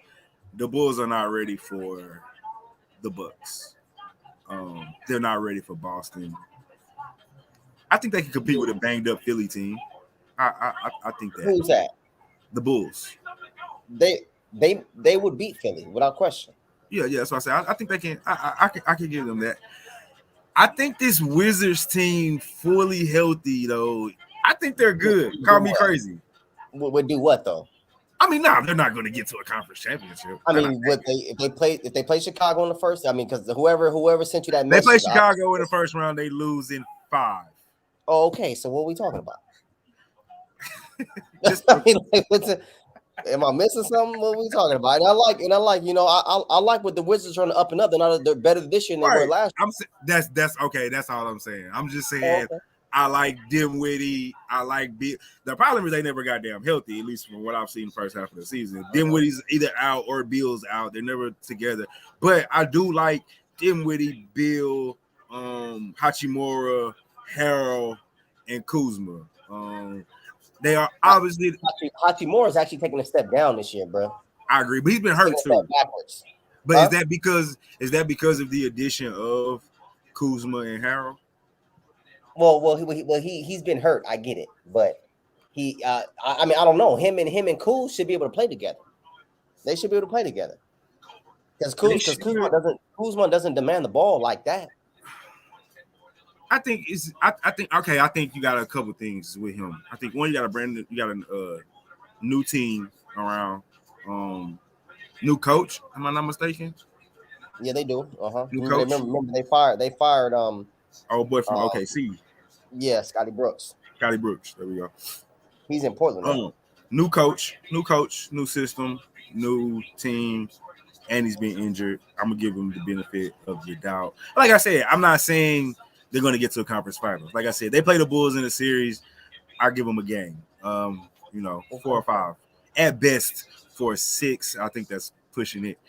the Bulls are not ready for the Bucks. They're not ready for Boston. I think they can compete with a banged up Philly team. I think that. Who's that? The Bulls. They would beat Philly without question. Yeah, that's what I said. I think they can. I can give them that. I think this Wizards team fully healthy though. I think they're good. Call me crazy. Would do what though? I mean, they're not going to get to a conference championship. I mean, if they play Chicago in the first, I mean, because whoever sent you that message, they play Chicago in the first round, they lose in 5. Oh, okay. So what are we talking about? Am I missing something? What are we talking about? And I like, I like what the Wizards are on the up and up. They're better this year than they were last year. That's okay. That's all I'm saying. I'm just saying. Okay. I like Dinwiddie. I like Bill. The problem is they never got damn healthy, at least from what I've seen the first half of the season. Dinwiddie's either out or Bill's out. They're never together. But I do like Dinwiddie, Bill, Hachimura, Harrell, and Kuzma. They are obviously Hachimura is actually taking a step down this year, bro. I agree, but he's been hurt too. Backwards. But is that because of the addition of Kuzma and Harrell? Well, he's been hurt. I get it, but I mean, I don't know. Him and Kuz should be able to play together. They should be able to play together because Kuzma doesn't demand the ball like that. I think you got a couple things with him. I think one, you got a new team around, new coach. Am I not mistaken? Yeah, they do. New coach. Remember they fired old boy from OKC. Yeah, Scotty Brooks. There we go. He's in Portland. New coach, new system, new team, and he's been injured. I'm gonna give him the benefit of the doubt. Like I said, I'm not saying they're going to get to a conference finals. Like I said, they play the Bulls in a series. I give them a game. 4 or 5 at best. For 6, I think that's pushing it.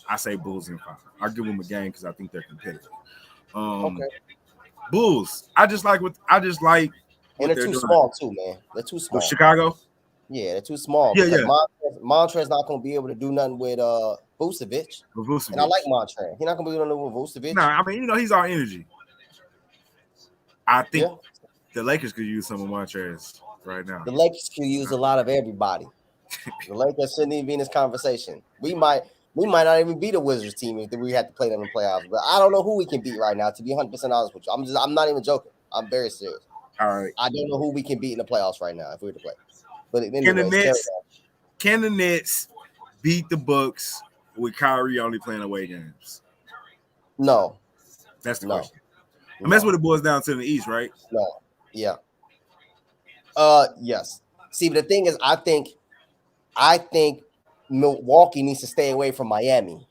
I say Bulls in 5. I give them a game because I think they're competitive. Bulls. I just like. And they're too small too, man. They're too small. With Chicago. Yeah, they're too small. Yeah. Montrez's not going to be able to do nothing with Vucevic. And I like Montrez. He's not going to be able to do nothing with Vucevic. Nah, I mean, he's all energy. I think the Lakers could use some of Montrez right now. The Lakers could use a lot of everybody. The Lakers shouldn't even be in this conversation. We might not even beat a Wizards team if we had to play them in the playoffs. But I don't know who we can beat right now, to be 100% honest with you. I'm not even joking. I'm very serious. All right. I don't know who we can beat in the playoffs right now if we were to play. But anyway, can the Nets beat the Bucks with Kyrie only playing away games? No. That's the question. And that's what it boils down to in the East, right? No. Yeah. Yes. See, but the thing is, I think Milwaukee needs to stay away from Miami.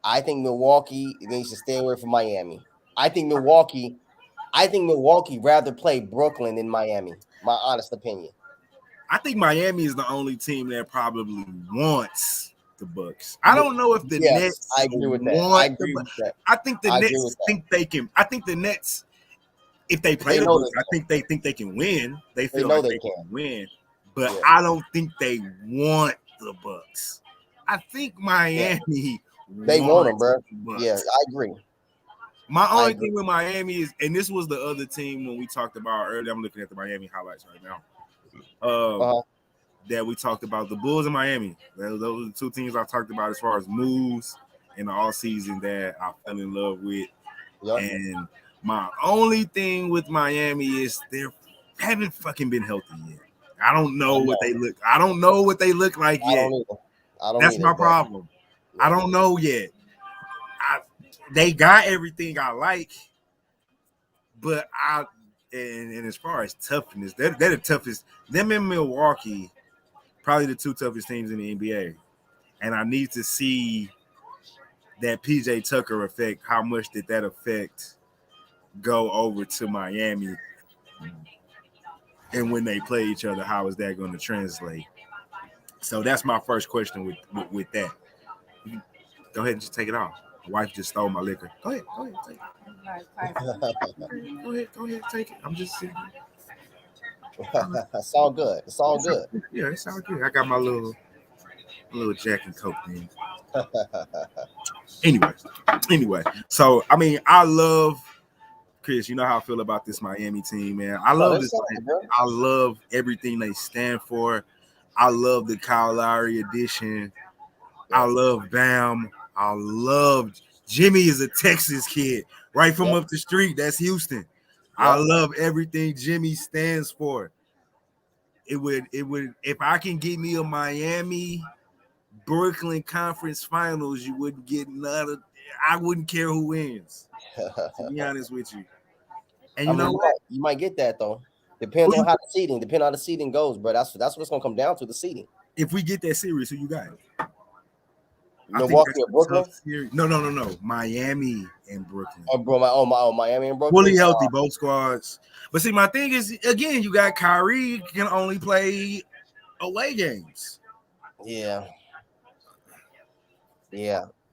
I think Milwaukee needs to stay away from Miami. I think Milwaukee rather play Brooklyn than Miami. My honest opinion. I think Miami is the only team that probably wants the Bucks. I don't know if the Nets. I agree with that. I agree with that. I think the Nets think they can. I think the Nets, if they play the Bucks, I think they think they can win. They feel like they can win, but I don't think they want the Bucks. I think Miami. They want them, bro. Yeah, I agree. My only thing with Miami is, and this was the other team when we talked about earlier. I'm looking at the Miami highlights right now. That we talked about the Bulls and Miami. Those are the two teams I talked about as far as moves in the offseason that I fell in love with. Yep. And my only thing with Miami is they haven't fucking been healthy yet. I don't know what they look. I don't know what they look like yet. That's my problem. I don't know yet. They got everything I like, but and as far as toughness, they're the toughest. Them in Milwaukee, probably the two toughest teams in the NBA. And I need to see that PJ Tucker effect. How much did that effect go over to Miami? And when they play each other, how is that going to translate? So that's my first question with that. Go ahead and just take it off. My wife just stole my liquor. Go ahead, take it. Go ahead, take it. I'm just sitting here. It's all good. It's all good. Yeah, it's all good. I got my little Jack and Coke thing. Anyway. So I mean, I love Chris. You know how I feel about this Miami team, man. I love this. I love everything they stand for. I love the Kyle Lowry edition. I love Bam. I love Jimmy is a Texas kid right from up the street. That's Houston. I love everything Jimmy stands for. It would if I can get me a Miami Brooklyn Conference Finals, you wouldn't get none. I wouldn't care who wins. To be honest with you. And you know what? You might get that though. Depends on how the seeding goes, bro. That's what it's gonna come down to, the seeding. If we get that series, who you got? Milwaukee or Brooklyn? No. Miami and Brooklyn. Miami and Brooklyn. Fully healthy, both squads. But see, my thing is, again, you got Kyrie can only play away games. Yeah.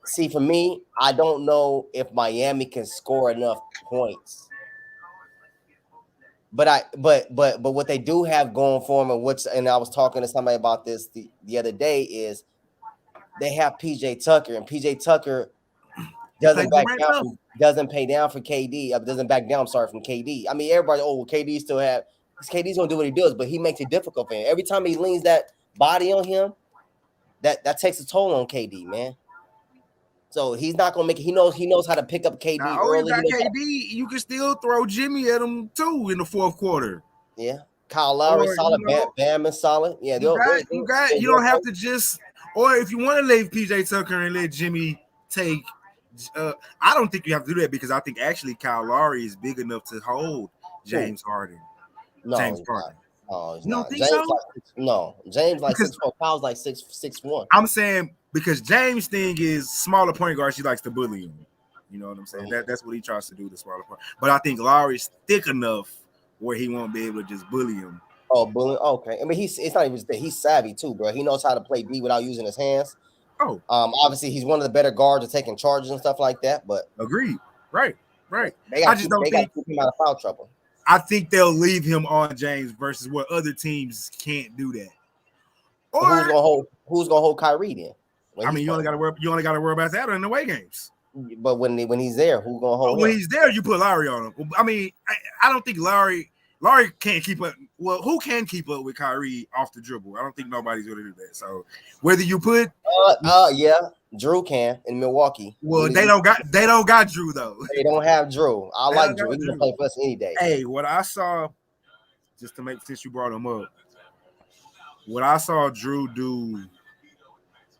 See, for me, I don't know if Miami can score enough points. But what they do have going for them, and I was talking to somebody about this the other day, is they have PJ Tucker, and PJ Tucker doesn't back down from KD. Doesn't back down. Sorry, from KD. I mean, everybody. KD's gonna do what he does, but he makes it difficult for him. Every time he leans that body on him, that takes a toll on KD, man. So he's not gonna make it. He knows how to pick up KD early. You can still throw Jimmy at him too in the fourth quarter. Yeah, Kyle Lowry solid. Bam is solid. Yeah, you don't have to just. Or if you want to leave PJ Tucker and let Jimmy take, I don't think you have to do that because I think actually Kyle Lowry is big enough to hold James Harden. James Harden. No, you don't think so? James like 6'4". Kyle's like 6'1". I'm saying because James' thing is smaller point guard. She likes to bully him. You know what I'm saying? That's what he tries to do, the smaller point. But I think Lowry's thick enough where he won't be able to just bully him. Oh, bullying. Okay. I mean, it's not even that. He's savvy too, bro. He knows how to play D without using his hands. Oh. Obviously, he's one of the better guards at taking charges and stuff like that. But agreed. Right. I just don't think keep him out of foul trouble. I think they'll leave him on James versus what other teams can't do that. Or who's gonna hold Kyrie then? I mean, you only got to worry about that in the away games. But when he's there, who's gonna hold him? When he's there, you put Lowry on him. I mean, I don't think Lowry can't keep up. Well, who can keep up with Kyrie off the dribble? I don't think nobody's going to do that. So whether you put, Drew can in Milwaukee. Well, they don't got Drew though. They don't have Drew. I like Drew. He can play for us any day. Hey, what I saw, just to make since you brought him up, what I saw Drew do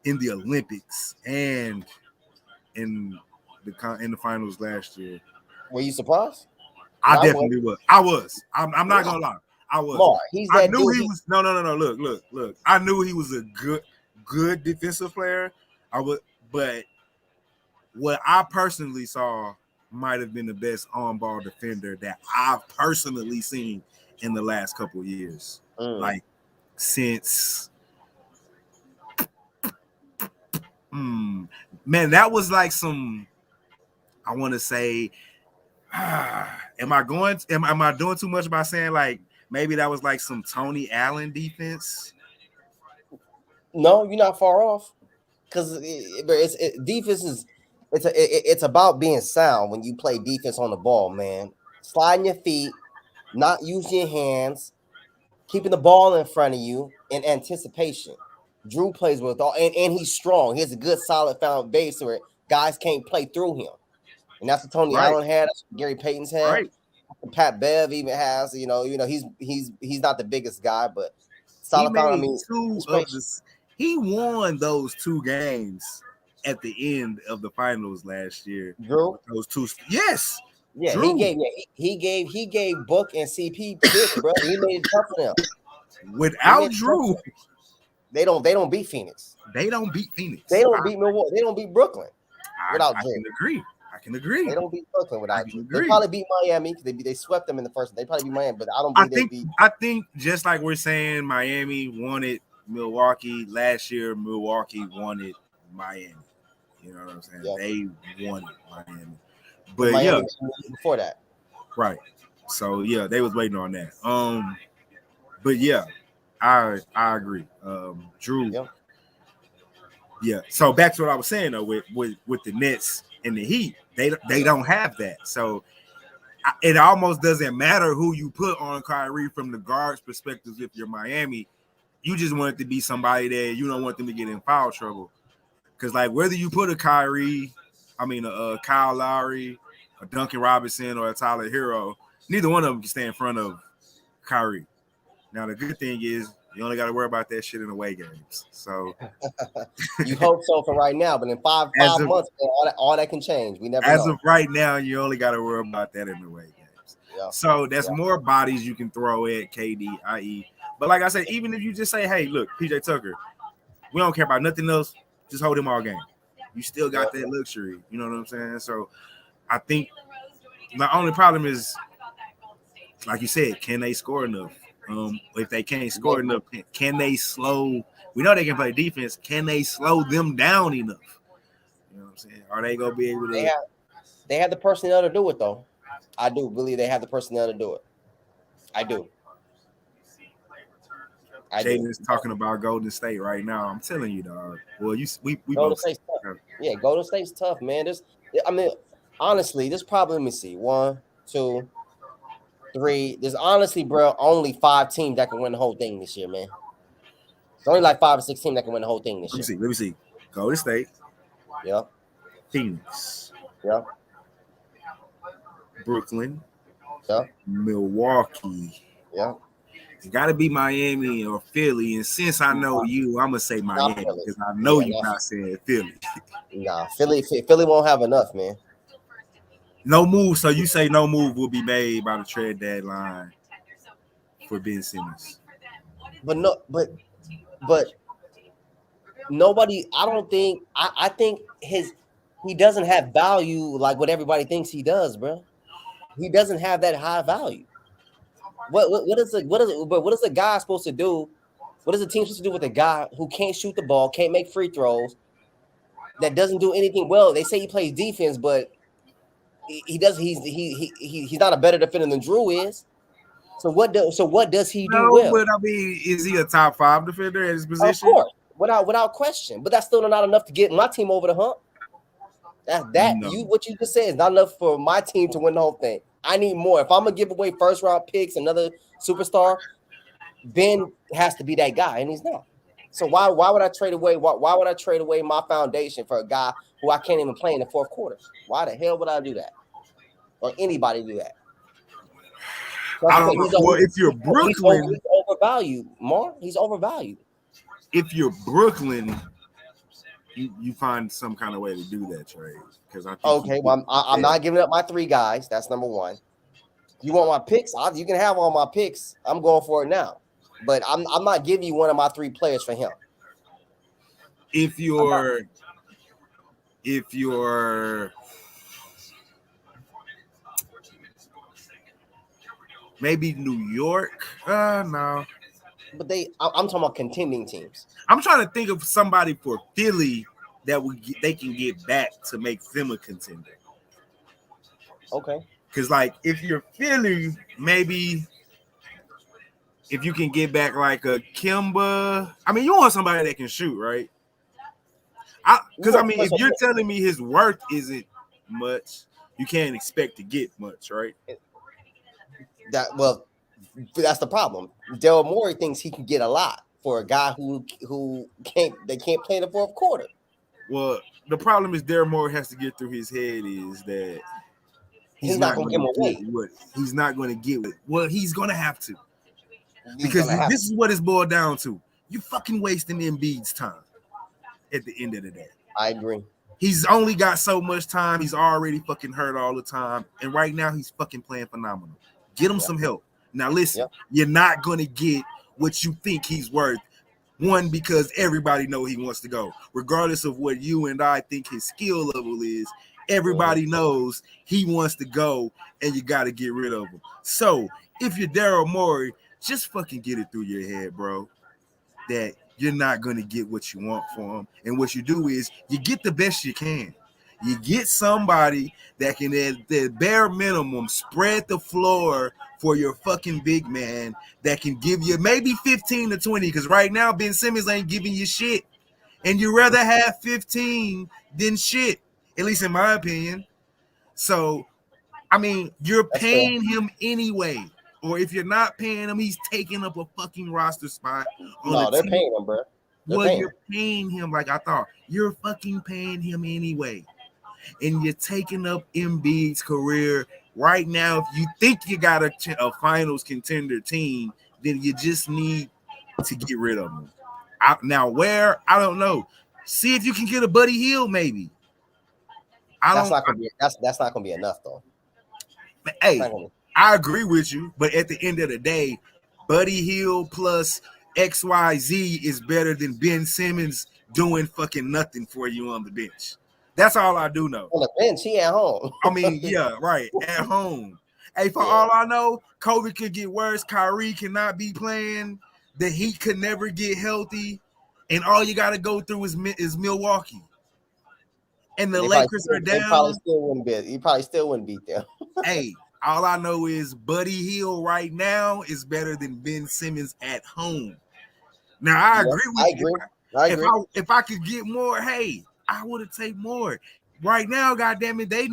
in the Olympics and in the finals last year. Were you surprised? I definitely was. I was. I'm not gonna lie. I was. Mark, he's that I knew dude. he was. No. Look. I knew he was a good defensive player. But what I personally saw might have been the best on-ball defender that I've personally seen in the last couple of years. Like since man, that was like some, I want to say, am I doing too much by saying like maybe that was like some Tony Allen defense? No, you're not far off, because defense is it's about being sound when you play defense on the ball, man. Sliding your feet, not using your hands, keeping the ball in front of you in anticipation. Drew plays with all, and he's strong. He has a good, solid foundation where guys can't play through him, and that's what Tony Allen had. That's what Gary Payton's had. Right. Pat Bev even has. You know, he's not the biggest guy, but solid foundation. He won those 2 games at the end of the finals last year. Drew, those 2. Yes. Yeah, Drew. he gave Book and CP picks, bro. He made it tough for them. Without Drew, they don't beat Phoenix. They don't beat Phoenix. They don't beat Milwaukee. They don't beat Brooklyn without Drew. I can agree. They don't beat Brooklyn without Drew. They probably beat Miami because they swept them in the first. They probably beat Miami, but I think just like we're saying, Miami wanted Milwaukee last year. Milwaukee wanted Miami. You know what I'm saying? Yep. They wanted Miami. But Miami before that. Right. So yeah, they was waiting on that. But yeah, I agree. Drew. Yep. Yeah. So back to what I was saying though, with the Nets and the Heat, they don't have that. So it almost doesn't matter who you put on Kyrie from the guard's perspective. If you're Miami, you just want it to be somebody that you don't want them to get in foul trouble. Because like whether you put a Kyle Lowry, a Duncan Robinson, or a Tyler Hero, neither one of them can stay in front of Kyrie. Now the good thing is you only got to worry about that shit in away games. So you hope so for right now, but in five months, all that can change. We never. As of right now, you only got to worry about that in the away games. Yeah. So that's more bodies you can throw at KD, i.e. But like I said, even if you just say, "Hey, look, PJ Tucker, we don't care about nothing else. Just hold him all game." You still got that luxury. You know what I'm saying? So I think the only problem is, like you said, can they score enough? If they can't score enough, can they slow? We know they can play defense. Can they slow them down enough? You know what I'm saying? Are they gonna be able to? They have the personnel to do it, though. I do believe they have the personnel to do it. I do. Jaden's talking about Golden State right now. I'm telling you, dog. Well, we Golden State's tough. Yeah, Golden State's tough, man. Honestly, there's probably, let me see, 1, 2, 3. There's honestly, bro, only 5 teams that can win the whole thing this year, man. It's only like 5 or 6 teams that can win the whole thing this year. Let me see. Golden State. Yep. Phoenix. Yep. Brooklyn. Yep. Milwaukee. Yep. It's got to be Miami or Philly. And since I know you, I'm going to say Miami because I know you're not saying Philly. Nah, Philly won't have enough, man. No move. So you say no move will be made by the trade deadline for Ben Simmons. But nobody, I don't think, I think he doesn't have value like what everybody thinks he does, bro. He doesn't have that high value. What is a guy supposed to do? What is a team supposed to do with a guy who can't shoot the ball, can't make free throws, that doesn't do anything well? They say he plays defense, but he's not a better defender than Drew is. So what does he do well? But I mean, is he a top 5 defender at his position? Of course, without question. But that's still not enough to get my team over the hump. What you just said is not enough for my team to win the whole thing. I need more. If I'm gonna give away first round picks, another superstar, Ben has to be that guy, and he's not. So why would I trade away? Why would I trade away my foundation for a guy who I can't even play in the fourth quarter? Why the hell would I do that? Or anybody do that? I don't know. Well, if you're Brooklyn, he's overvalued, Mar. He's overvalued. If you're Brooklyn, you find some kind of way to do that trade because I think. Okay, well, I'm not giving up my 3 guys. That's number 1. You want my picks? You can have all my picks. I'm going for it now, but I'm not giving you one of my 3 players for him. If you're maybe New York, no. But I'm talking about contending teams. I'm trying to think of somebody for Philly that they can get back to make them a contender. Okay. Because, like, if you're Philly, maybe if you can get back like a Kimba, I mean, you want somebody that can shoot, right? Because I mean, if you're telling me his worth isn't much, you can't expect to get much, right? That's the problem. Daryl Morey thinks he can get a lot for a guy who can't play in the fourth quarter. Well, the problem is Daryl Morey has to get through his head is that he's not going to get what he's not going to get with. Well, he's going to have to. Because this is what it's boiled down to. You fucking wasting Embiid's time at the end of the day. I agree. He's only got so much time. He's already fucking hurt all the time. And right now he's fucking playing phenomenal. Get him some help. Now listen, you're not going to get what you think he's worth. One, because everybody know he wants to go. Regardless of what you and I think his skill level is, everybody knows he wants to go and you got to get rid of him. So if you're Daryl Morey, just fucking get it through your head, bro, that you're not going to get what you want for him. And what you do is you get the best you can. You get somebody that can, at the bare minimum, spread the floor for your fucking big man that can give you maybe 15 to 20, because right now Ben Simmons ain't giving you shit. And you'd rather have 15 than shit, at least in my opinion. So, I mean, you're paying him anyway. Or if you're not paying him, he's taking up a fucking roster spot. No, they're paying him, bro. You're paying him like I thought. You're fucking paying him anyway. And you're taking up Embiid's career right now. If you think you got a finals contender team, then you just need to get rid of him. Now, where? I don't know. See if you can get a Buddy Hield, maybe. That's not gonna be enough, though. Hey, I agree with you, but at the end of the day, Buddy Hield plus XYZ is better than Ben Simmons doing fucking nothing for you on the bench. That's all I do know. On the bench, he at home. I mean, yeah, right, at home. Hey, for all I know, COVID could get worse. Kyrie cannot be playing. The Heat could never get healthy, and all you got to go through is Milwaukee. And the Lakers are down. He probably still wouldn't beat them. Hey, all I know is Buddy Hield right now is better than Ben Simmons at home. Now, I agree with you. I agree. If I could get more, hey, I would have taken more. Right now, goddamn it, they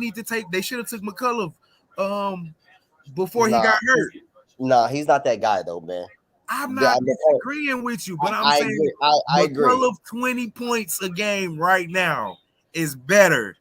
should have took McCullough before he got hurt. Nah, he's not that guy though, man. I'm not disagreeing with you, but I'm saying I agree. McCullough 20 points a game right now is better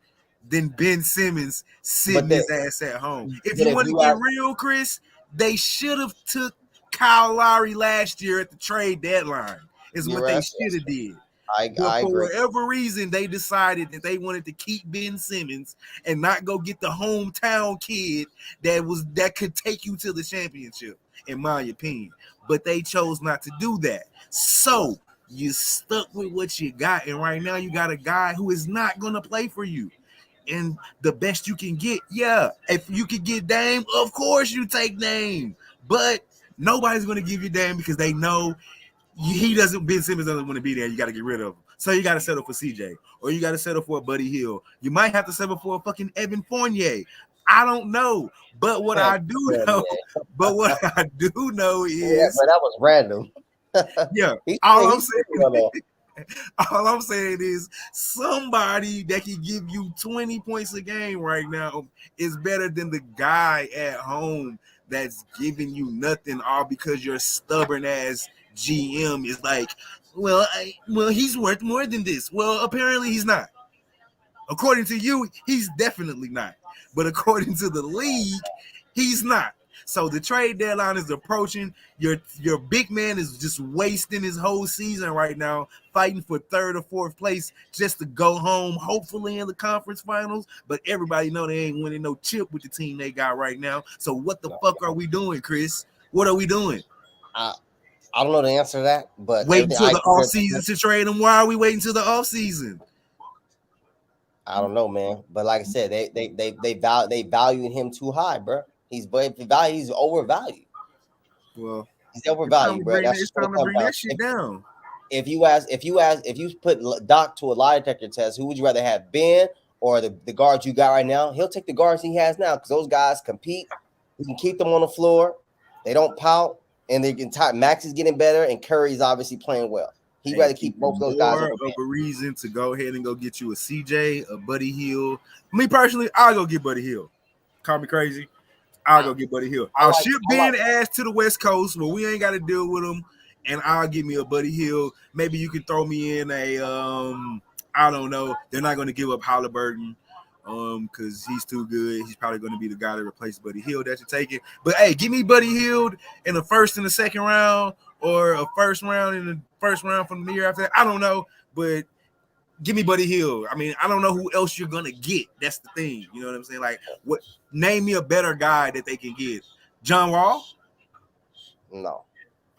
than Ben Simmons sitting his ass at home. If you want to get real, Chris, they should have took Kyle Lowry last year at the trade deadline. Is what they should have did. I for agree. whatever reason, they decided that they wanted to keep Ben Simmons and not go get the hometown kid that could take you to the championship, in my opinion. But they chose not to do that. So you stuck with what you got, and right now you got a guy who is not going to play for you. And the best you can get, if you could get Dame, of course you take Dame. But nobody's going to give you Dame because they know Ben Simmons doesn't want to be there. You got to get rid of him. So you got to settle for CJ, or you got to settle for a Buddy Hield. You might have to settle for a fucking Evan Fournier. I don't know. But what I do know is but that was random. All I'm saying is somebody that can give you 20 points a game right now is better than the guy at home that's giving you nothing, all because your stubborn ass GM is like, well, he's worth more than this. Well, apparently he's not. According to you, he's definitely not. But according to the league, he's not. So the trade deadline is approaching. Your big man is just wasting his whole season right now, fighting for third or fourth place just to go home, hopefully in the conference finals. But everybody know they ain't winning no chip with the team they got right now. So what the fuck are we doing, Chris? What are we doing? I don't know the answer to that, but waiting till the off season to trade him. Why are we waiting till the off season? I don't know, man. But like I said, they valued him too high, bro. He's overvalued. Well, he's overvalued, bro. It's time to bring that shit down. If you put Doc to a lie detector test, who would you rather have, Ben or the guards you got right now? He'll take the guards he has now because those guys compete. He can keep them on the floor. They don't pout, and they can type. Max is getting better, and Curry's obviously playing well. He'd rather keep both of those guys. More of a reason to go ahead and go get you a CJ, a Buddy Hield. Me personally, I'll go get Buddy Hield. Call me crazy. I'll go get Buddy Hield. I'll ship Ben ass to the West Coast where we ain't got to deal with him, and I'll give me a Buddy Hield. Maybe you can throw me in a I don't know. They're not going to give up Halliburton because he's too good. He's probably going to be the guy to replace Buddy Hield that you're taking. But hey, give me Buddy Hield in the first and the second round, or a first round in the first round from the year after that. I don't know, but give me Buddy Hield. I mean, I don't know who else you're gonna get. That's the thing. You know what I'm saying? Like, what? Name me a better guy that they can get. John Wall? No.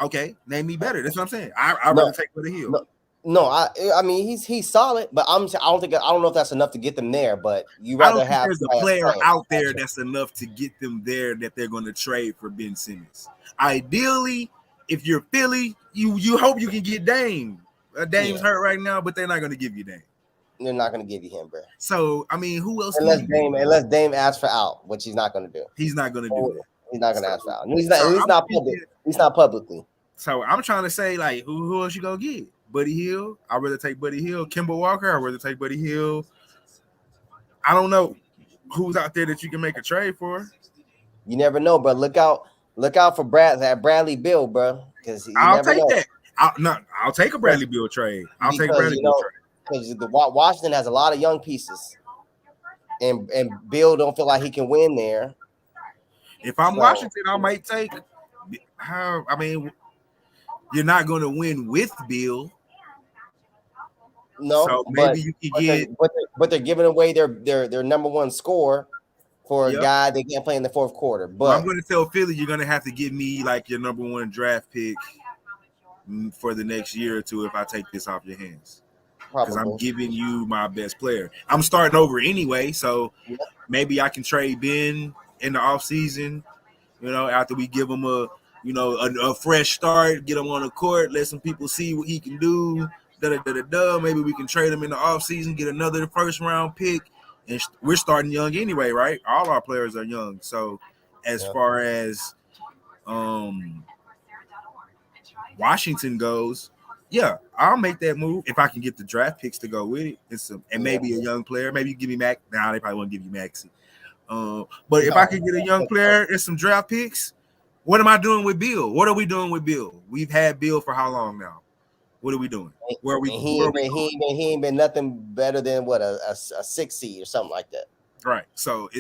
Okay, name me better. That's what I'm saying. I'd rather take Buddy Hield. No, I mean he's solid, but I don't know if that's enough to get them there. But you rather have there's a player out there that's enough to get them there that they're going to trade for Ben Simmons. Ideally, if you're Philly, you hope you can get Dame. Dame's hurt right now, but they're not going to give you Dame. They're not going to give you him, bro. So I mean, who else? Unless Dame asks for out, which he's not going to do. He's not going to do that. He's not going to ask for out. He's not public. He's not publicly. So I'm trying to say, like, who else you gonna get? Buddy Hield. I'd rather take Buddy Hield. Kimball Walker. I'd rather take Buddy Hield. I don't know who's out there that you can make a trade for. You never know, but look out for Bradley Beal, bro. Because I'll take that. I'll take a Bradley Beal trade. I'll take Bradley Beal trade. Because Washington has a lot of young pieces, and Beal don't feel like he can win there. If I'm Washington, I might take. I mean, you're not going to win with Beal. No, so maybe you can get. But they're giving away their number one score for a guy they can't play in the fourth quarter. But I'm going to tell Philly you're going to have to give me like your number one draft pick for the next year or two if I take this off your hands. Because I'm giving you my best player. I'm starting over anyway, so maybe I can trade Ben in the offseason, after we give him a fresh start, get him on the court, let some people see what he can do. Maybe we can trade him in the offseason, get another first round pick. And we're starting young anyway, right? All our players are young. So as far as Washington goes, I'll make that move if I can get the draft picks to go with it. And maybe a young player. Maybe you give me Mac. Nah, they probably won't give you Maxey. But if I can get a young player and some draft picks, what am I doing with Bill? What are we doing with Bill? We've had Bill for how long now? What are we doing? He ain't been nothing better than a 6 seed or something like that. Right. So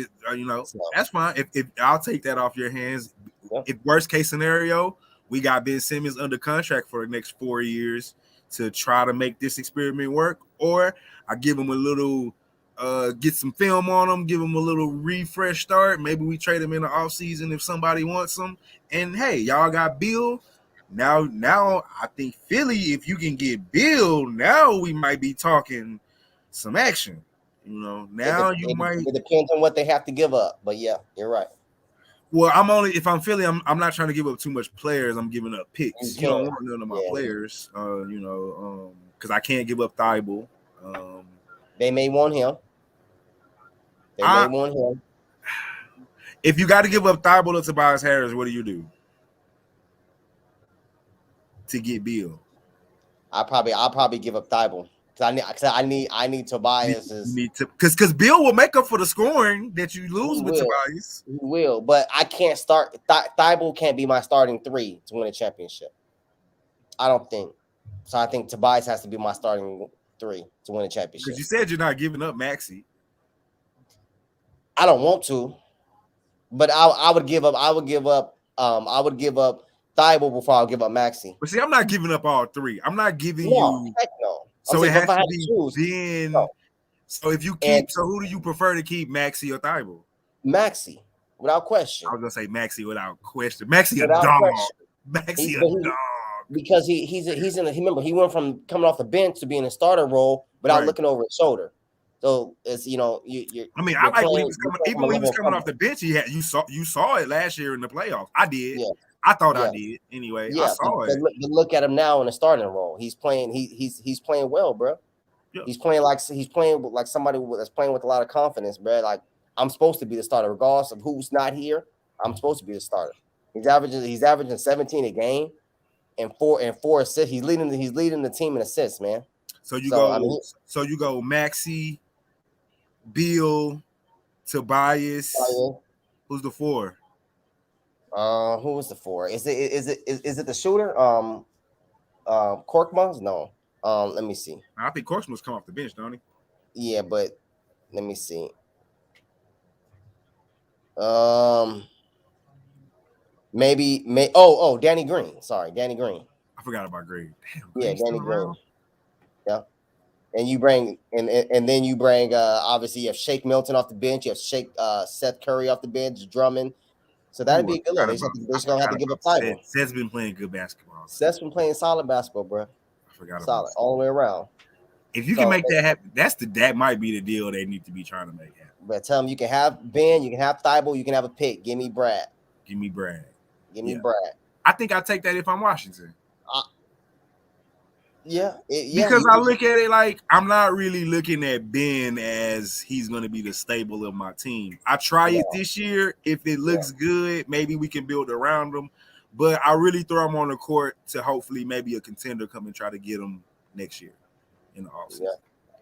that's fine. If I'll take that off your hands. If worst case scenario, we got Ben Simmons under contract for the next 4 years to try to make this experiment work, or I give him a little. Get some film on him, give him a little refresh start. Maybe we trade him in the offseason if somebody wants him. And hey, y'all got Bill. Now I think Philly, if you can get Bill, now we might be talking some action. Now you might. It depends on what they have to give up. But yeah, you're right. Well, if I'm Philly, I'm not trying to give up too much players. I'm giving up picks. You don't want none of my players, because I can't give up Thibault. They may want him. If you got to give up Thibault to Tobias Harris, what do you do to get Bill? I'll probably give up Thibault because I need Tobias. Because Bill will make up for the scoring that you lose with Tobias. He will, but I can't start. Thibault can't be my starting 3 to win a championship. I don't think so. I think Tobias has to be my starting 3 to win a championship. Because you said you're not giving up Maxey. I don't want to. But I would give up. I would give up Thibault before I'll give up Maxey. But see, I'm not giving up all three. I'm not giving you. Heck no. So it has to be choose, Ben. no. So if you keep, so who do you prefer to keep, Maxey or Thibault? Maxey, without question. I was gonna say Maxey without question. Maxey a dog. Maxey a dog. Because he's in. Remember, he went from coming off the bench to being a starter role without looking over his shoulder. So it's I mean, I like when he was coming. Even when he was coming off the bench, he had you saw it last year in the playoffs. I did. Yeah. I thought I did anyway. Yeah, I saw it. But look at him now in the starting role. He's playing. He's playing well, bro. Yeah. He's playing like somebody that's playing with a lot of confidence, bro. Like I'm supposed to be the starter, regardless of who's not here. I'm supposed to be the starter. He's averaging 17 a game and four assists. He's leading the team in assists, man. So you go Maxey, Beal, Tobias. Who's the four? Who was the four? Is it the shooter? Korkmaz? No. Let me see. I think Korkmaz come off the bench, don't he? Yeah, but let me see. Danny Green. Sorry, Danny Green. I forgot about Green. Damn, Danny Green. Yeah. And you bring and then you bring obviously you have Shake Milton off the bench, you have Seth Curry off the bench, Drummond. So that'd be a good look. They're just gonna have to give up Thibault. Seth's been playing good basketball. Seth's been playing solid basketball, bro. I forgot solid all the way around. If you can make that happen, that might be the deal they need to be trying to make happen. But tell them you can have Ben, you can have Thibault, you can have a pick. Give me Brad. Give me Brad. I think I'll take that if I'm Washington. Because I look at it like I'm not really looking at Ben as he's going to be the stable of my team. I try it this year. If it looks good, maybe we can build around him. But I really throw him on the court to hopefully maybe a contender come and try to get him next year in the offseason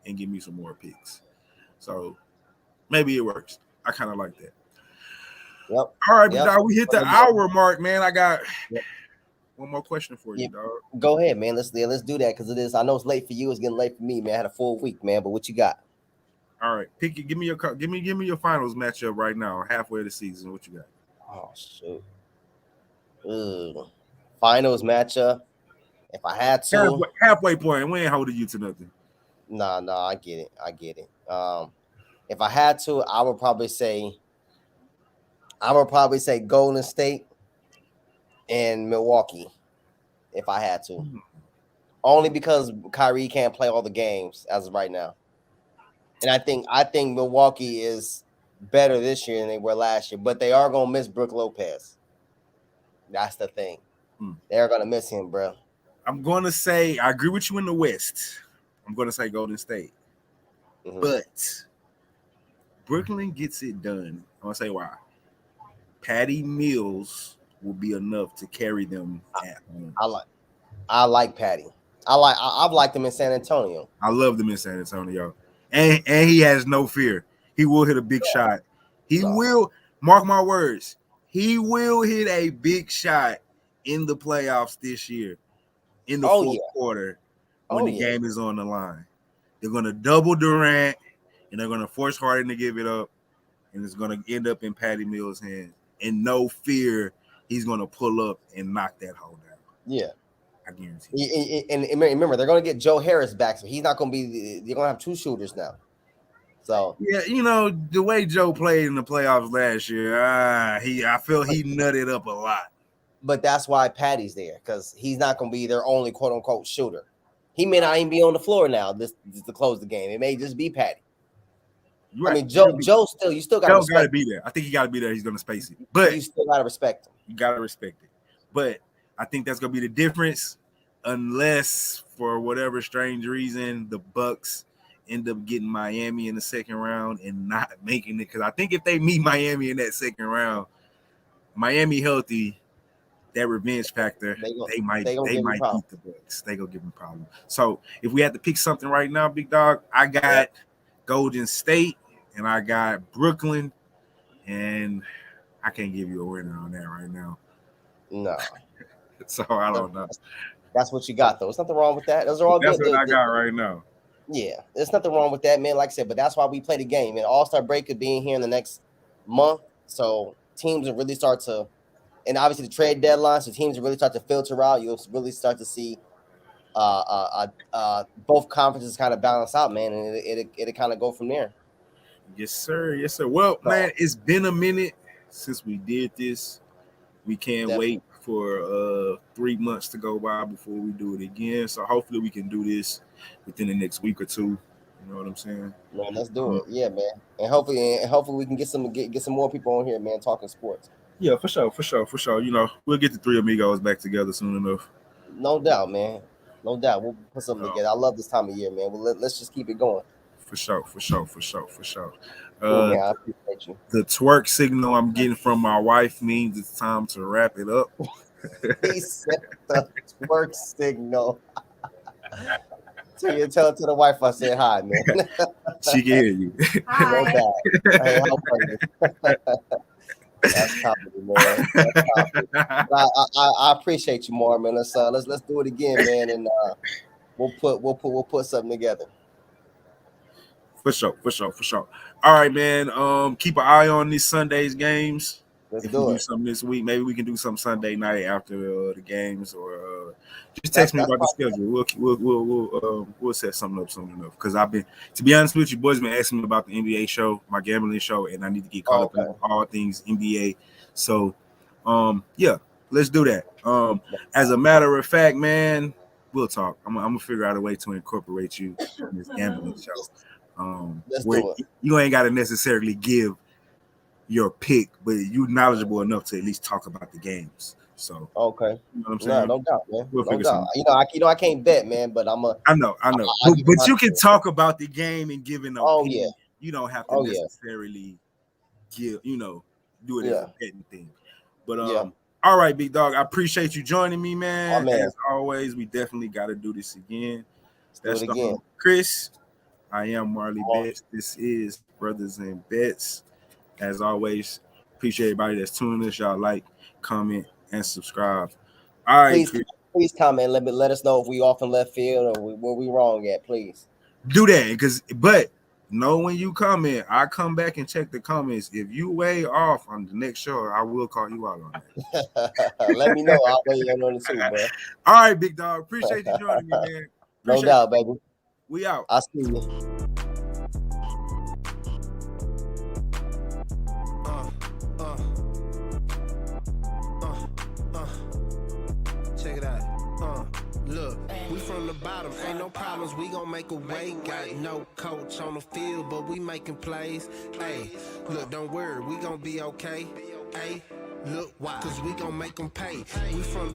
and give me some more picks. So maybe it works. I kind of like that. Yep. All right, dog, we hit the hour mark, man. I got one more question for you, dog. Go ahead, man. Let's do that because it is. I know it's late for you. It's getting late for me, man. I had a full week, man. But what you got? All right, pick it. Give me your finals matchup right now, halfway of the season. What you got? Oh shoot. Finals matchup. If I had to, halfway point. We ain't holding you to nothing. No, I get it. If I had to, I would probably say Golden State and Milwaukee. If I had to, only because Kyrie can't play all the games as of right now, and I think Milwaukee is better this year than they were last year, but they are gonna miss Brook Lopez. That's the thing. They're gonna miss him, bro. I'm gonna say I agree with you in the West. I'm gonna say Golden State, but Brooklyn gets it done. I'm gonna say why. Patty Mills will be enough to carry them at home. I like Patty. I've liked him in San Antonio. I love them in San Antonio, and he has no fear. He will hit a big shot. He will. Mark my words. He will hit a big shot in the playoffs this year, in the fourth quarter, when the game is on the line. They're gonna double Durant, and they're gonna force Harden to give it up, and it's gonna end up in Patty Mills' hands. And no fear, he's gonna pull up and knock that hole down. Yeah, I guarantee. And remember, they're gonna get Joe Harris back, so he's not gonna be. They're gonna have two shooters now. So yeah, the way Joe played in the playoffs last year, I feel he nutted up a lot. But that's why Patty's there, because he's not gonna be their only quote unquote shooter. He may not even be on the floor now this to close the game. It may just be Patty. Right. I mean, Joe you still got to be there. I think he got to be there. He's going to space it, but you still got to respect him. You got to respect it. But I think that's going to be the difference, unless for whatever strange reason the Bucks end up getting Miami in the second round and not making it. Because I think if they meet Miami in that second round, Miami healthy, that revenge factor, they might beat the Bucks. They gonna give them problems. So if we had to pick something right now, big dog, I got Golden State and I got Brooklyn, and I can't give you a winner on that right now. No. So I don't know. That's what you got, though. There's nothing wrong with that. Those are all good. That's what I got right now. Yeah, there's nothing wrong with that, man. Like I said, but that's why we play the game. And All-Star break is being here in the next month. So teams will really start to, and obviously the trade deadline, so teams will really start to filter out. You'll really start to see both conferences kind of balance out, man, and it'll kind of go from there. Yes, sir. Yes, sir. Well, man, it's been a minute since we did this. We can't wait for 3 months to go by before we do it again. So hopefully we can do this within the next week or two. You know what I'm saying? Man, let's do it. Yeah, man. And hopefully we can get some more people on here, man, talking sports. Yeah, for sure. You know, we'll get the three amigos back together soon enough. No doubt, man. No doubt. We'll put something together. I love this time of year, man. Well, let's just keep it going. For sure. Cool, man, I appreciate you. The twerk signal I'm getting from my wife means it's time to wrap it up. He said the twerk signal. Tell the wife I said hi, man. She can hear you. Hi. No doubt. Hey, how are you? That's comedy, man. That's comedy. I appreciate you more, man. Let's do it again, man, and we'll put something together. For sure. All right, man. Keep an eye on these Sundays games. Let's if do we it. Do something this week. Maybe we can do some Sunday night after the games, or just text me about the schedule. We'll set something up soon enough. Because I've been, to be honest with you, boys, been asking me about the NBA show, my gambling show, and I need to get caught up in all things NBA. So, yeah, let's do that. As a matter of fact, man, we'll talk. I'm gonna figure out a way to incorporate you in this gambling show. Where you ain't got to necessarily give your pick, but you knowledgeable enough to at least talk about the games. So okay, you know what I'm saying? No doubt, man. We'll figure something. I can't bet, man, but I know. But you can talk about the game and give an opinion. Oh yeah. You don't have to necessarily give, do it as a betting thing. But all right, big dog. I appreciate you joining me, man. As always, we definitely got to do this again. That's the again. Chris. I am Marley Betts. This is Brothers and Bets. As always, appreciate everybody that's tuning us. Y'all like, comment, and subscribe. All right, please comment. Let us know if we off in left field or where we wrong at. Please do that, but know when you comment, I come back and check the comments. If you way off on the next show, I will call you out on that. Let me know. I'll weigh you on it too, bro. All right, big dog. Appreciate you joining me, man. No doubt, baby. We out. I'll see you. Check it out. Look, we from the bottom, ain't no problems, we gon' make a way. Got no coach on the field, but we making plays. Hey, look, don't worry, we gon' be okay. Hey, look, why? Cause we gon' make them pay. We from